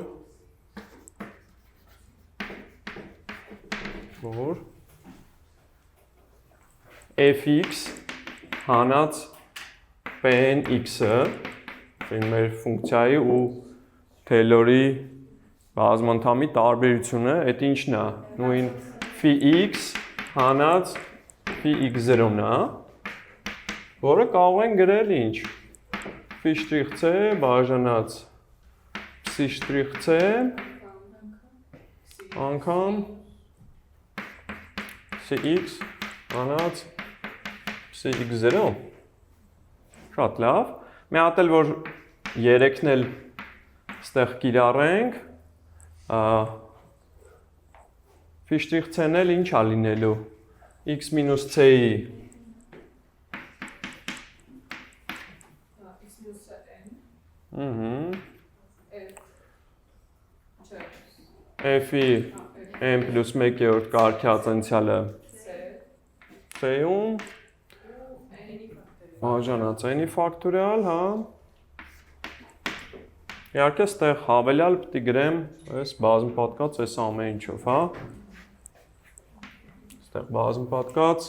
fx հանած Pn(x)-ը մեր ֆունկցիայի ու Taylor-ի բազմանդամի տարբերությունը, այդ ինչն է, նույն Φx հանած Φx0-ն է, որը կարող են գրել ինչ, Φ'(c) բաժանած Psi'(c) անգամ Cx հանած Px0, շատ լավ, մի հատ էլ որ երեքն էլ ստեղ կիրառենք, Φ'(c)-ն էլ ինչ է լինելու, x մինուս c-ի f-ի n պլյուս 1/3 կարգի ացենցիալը c-ում բաժանած n-ի ֆակտորիալ, հա։ Իհարկե ստեղ հավելյալ պիտի գրեմ այս բազմապատկած այս ամեն ինչով, հա։ Ստեղ բազմապատկած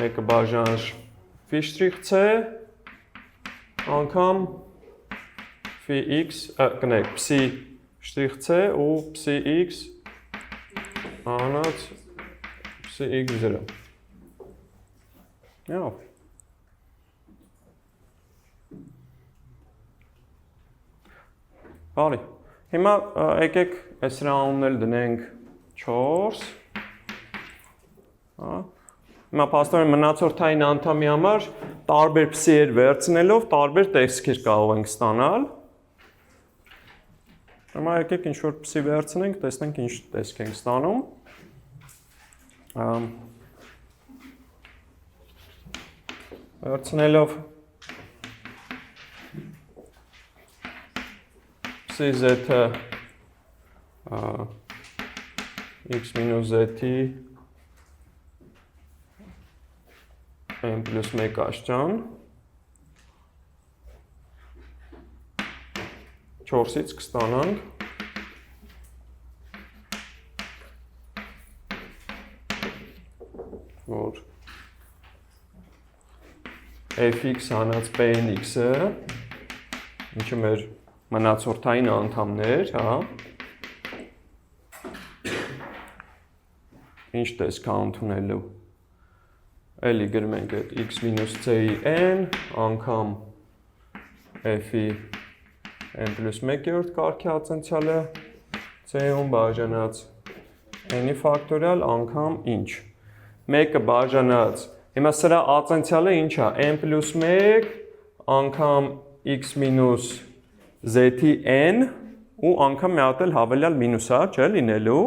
մեկը բաժանած Φ'(c) անգամ Φx, կնեք, Psi'(c) ու Px հանած Px0։ Եվ բարի, հիմա եկեք այս ռաունն էլ դնենք 4, հիմա պաստորեն մնացորդային անդամի համար տարբեր Psi-եր վերցնելով տարբեր տեսքեր կարող ենք ստանալ։ Հիմա եկեք ինչ-որ Psi վերցնենք, տեսնենք ինչ տեսք ենք ստանում։ Վերցնելով Psi-z-ը x մինուս z-ի n plus 1 աշճան 4-ից կստանանք որ fx հանած pnx-ը ինչը մեր մնացորդային անդամներ, հա, ինչ տեսք ընդունելու, էլի գրում ենք այդ x մինուս c-ի n անգամ f-ի n plus 1-րդ կարգի ացենցիալը c-ում բաժանած n-ի ֆակտորիալ անգամ ինչ, մեկը բաժանած, հիմա սրա ացենցիալը ինչ է, n plus 1 անգամ x մինուս z-ի n ու անգամ մի հատ էլ հավելյալ մինուս է, չէ՞ լինելու,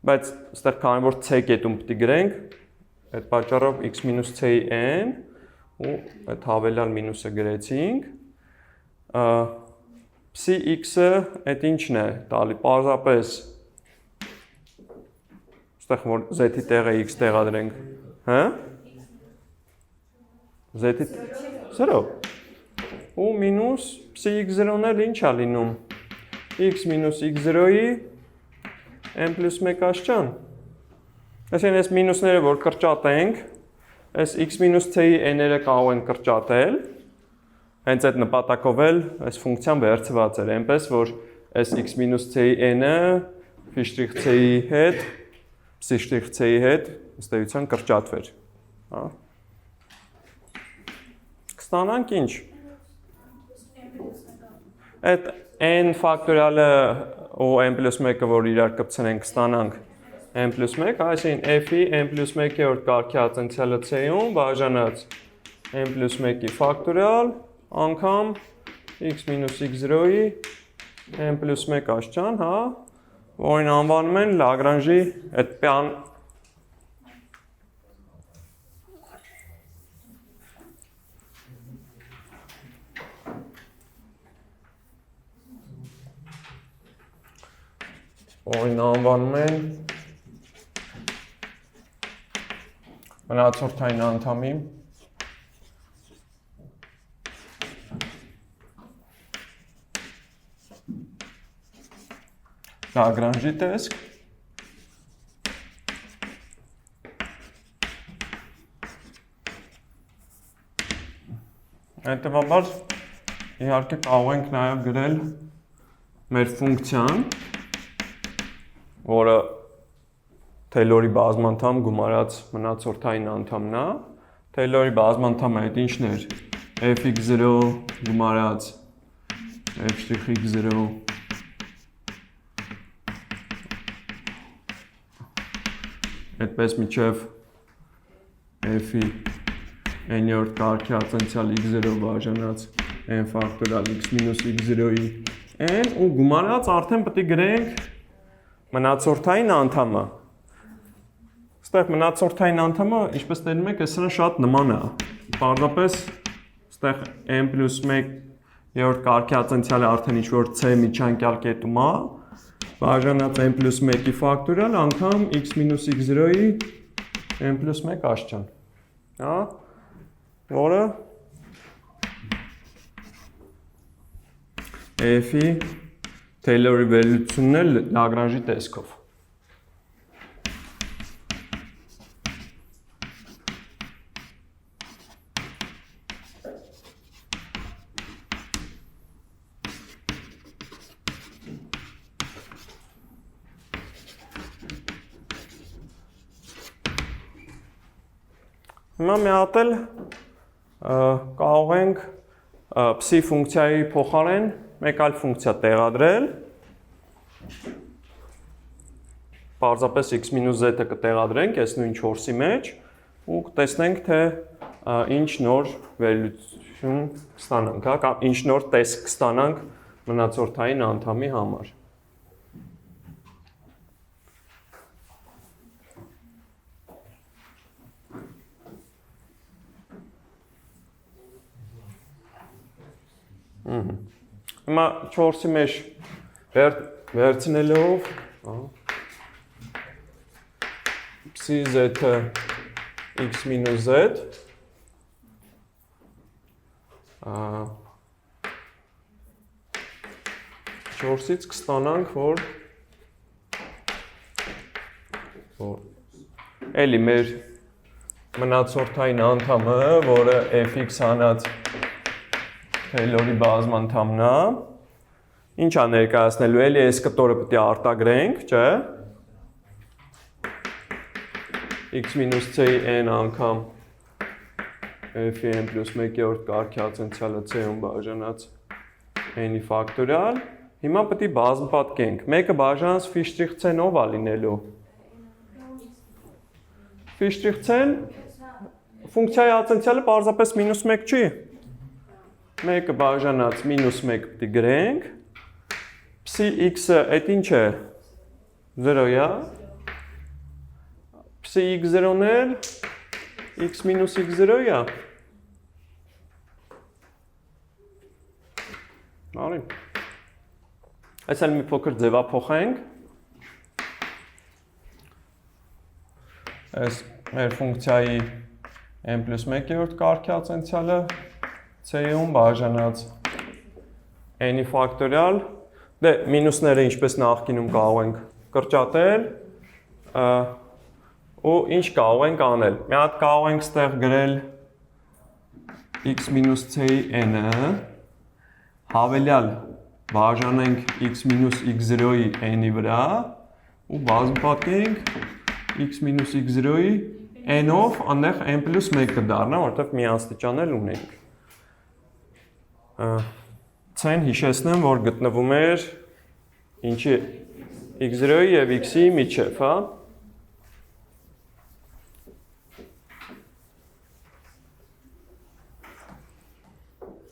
բայց այստեղ քանի որ c կետում պետք է գրենք, այդ պատճառով x մինուս c-ի n ու այդ հավելյալ մինուսը գրեցինք, psi x-ը այդ ինչն է տալի, պարզապես այստեղ որ z-ի տեղը x տեղադրենք, հա? Z-ի 0 ու մինուս psi x0-ն էլ ինչ է լինում, x մինուս x0-ի n plus 1 աշճան, այսինքն այս մինուսները որ կրճատենք, այս x մինուս c-ի n-երը կարող են կրճատել, հենց այդ նպատակով էլ այս ֆունկցիան վերցված էր, այնպես որ այս x մինուս c-ի n-ը phi' c-ի հետ, psi' c-ի հետ ըստ էության կրճատվեր, հա? Կստանանք ինչ? Այդ n ֆակտորիալը ու n plus 1-ը որ իրար կպցնենք կստանանք n plus 1, այսինքն f-ի n plus 1-րդ կարգի ացենցիալը c-ում բաժանած n plus 1-ի ֆակտորիալ անգամ x մինուս x0-ի n plus 1 աշճան, հա, որին անվանում են Լագրանժի այդ պյան որին անվանում են մնացորդային անդամի Լագրանժի տեսք հետևաբար իհարկե կարող ենք նաև գրել մեր ֆունկցիան, որը Թեյլորի բազմանդամ գումարած մնացորդային անդամն է, Թեյլորի բազմանդամը այդ ինչն էր, fx0 գումարած f'x0 այդպես միջև f-ի n-րդ կարգի ացենցիալ x0 բաժանած n ֆակտորիալ x մինուս x0-ի n ու գումարած արդեն պետք է գրենք մնացորդային անդամը։ Այստեղ մնացորդային անդամը, ինչպես տեսնում եք, սրան շատ նման է։ Պարզապես այստեղ n plus 1-րդ կարգի ացենցիալը արդեն ինչ-որ c միջանկյալ կետում է, բաժանած n plus 1-ի ֆակտորիալ անգամ x մինուս x0-ի n plus 1 աշճան, հա, որը f-ի Թեյլորի վերլուծությունն է Լագրանժի տեսքով։ Հիմա մի հատ էլ կարող ենք psi ֆունկցիայի փոխարեն մեկ այլ ֆունկցիա տեղադրել, պարզապես x մինուս z-ը կտեղադրենք այս նույն 4-ի մեջ ու կտեսնենք, թե ինչ նոր վերլուծություն կստանանք, կամ ինչ նոր տեսք կստանանք մնացորդային անդամի համար։ Հիմա 4-ի մեջ վերցնելով psi z-ը x մինուս z 4-ից կստանանք, որ էլի մեր մնացորդային անդամը, որը fx հանած Taylor-ի բազմանդամն է, ինչ է ներկայացնելու, էլի այս կտորը պետք է արտագրենք, չէ՞։ x մինուս c-ի n անգամ f-ի n պլյուս 1/3 կարգի ացենցիալը c-ում բաժանած n-ի ֆակտորիալ։ Հիմա պետք է բազմապատկենք։ Մեկը բաժանած φ' c-ով է լինելու։ Φ' c-ն ֆունկցիայի ացենցիալը պարզապես -1 չի։ Մեկը բաժանած -1 պետք է գրենք։ Psi x-ը այդ ինչ է։ 0 է։ Psi x0-ն էլ x մինուս x0 է։ Արի։ Այս էլ մի փոքր ձևափոխենք։ Այս մեր ֆունկցիայի n պլյուս 1/3 կարգի ացենցիալը c-ում բաժանած n-ի ֆակտորիալ։ Դե մինուսները ինչպես նախկինում կարող ենք կրճատել ու ինչ կարող ենք անել։ Մի հատ կարող ենք ստեղ գրել x մինուս c-ի n-ը հավելյալ բաժանենք x մինուս x0-ի n-ի վրա ու բազմապատկենք x մինուս x0-ի n-ով այնտեղ n պլյուս 1 կդառնա, որտեղ մի աստիճան էլ ունենք։ C-ն հիշեցնեմ, որ գտնվում էր ինչի x0-ի եւ x-ի միջև, հա։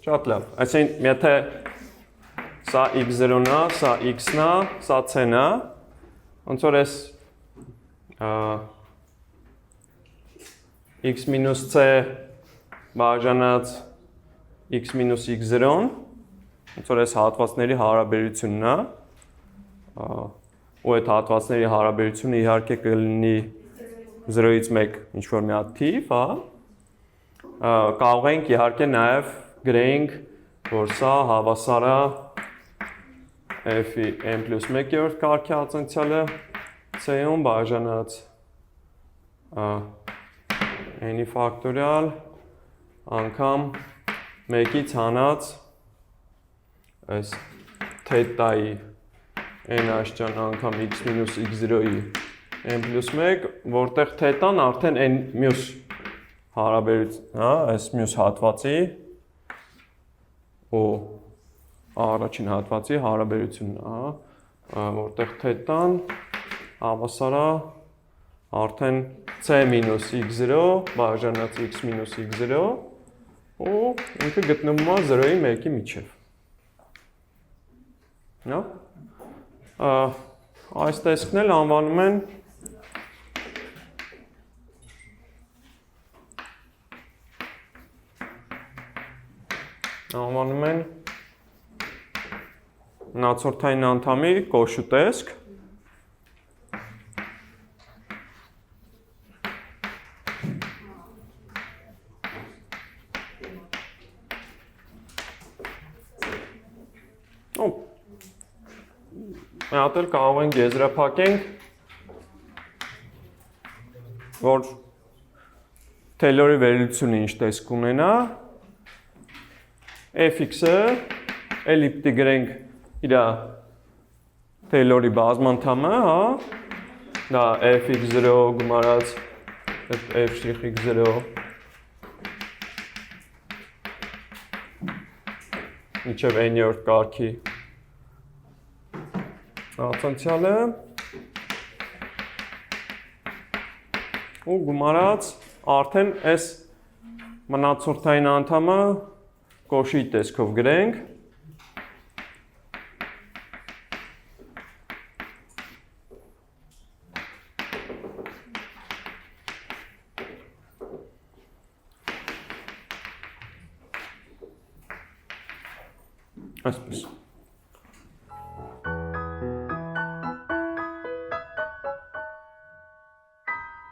Շատ լավ։ Այսինքն, եթե սա x0-ն է, սա x-ն է, սա c-ն է, ոնց որ այս x մինուս c բաժանած x մինուս x0-ն, ոնց որ այս հատվածների հարաբերությունն է, ու այդ հատվածների հարաբերությունը իհարկե կլինի 0-ից 1 ինչ-որ մի հատ թիվ, հա, կարող ենք իհարկե նաև գրենք, որ սա հավասար է f-ի n պլյուս 1/3 կարգի ացենցիալը c-ում բաժանած n-ի ֆակտորիալ անգամ 1-ից հանած այս թետայի n աշճան անգամ x մինուս x0-ի n պլյուս 1, որտեղ թետան արդեն n մյուս հարաբերություն, հա, այս մյուս հատվածի ու առաջին հատվածի հարաբերությունն է, հա, որտեղ թետան հավասար է արդեն c մինուս x0 բաժանած x մինուս x0 ու ինքը գտնվում է 0-ի 1-ի միջև։ Հա։ Այս տեսքն էլ անվանում են մնացորդային անդամի կոշու տեսք։ Մի հատ էլ կարող ենք եզրափակենք, որ Taylor-ի վերլուծությունը ինչ տեսք ունենա, fx-ը էլի պետք է գրենք իր Taylor-ի բազմանդամը, հա, դա fx0 գումարած f'(x0) մինչև n-րդ կարգի ացենցիալը ու գումարած արդեն այս մնացորդային անդամը կոշի տեսքով գրենք։ Այսպես։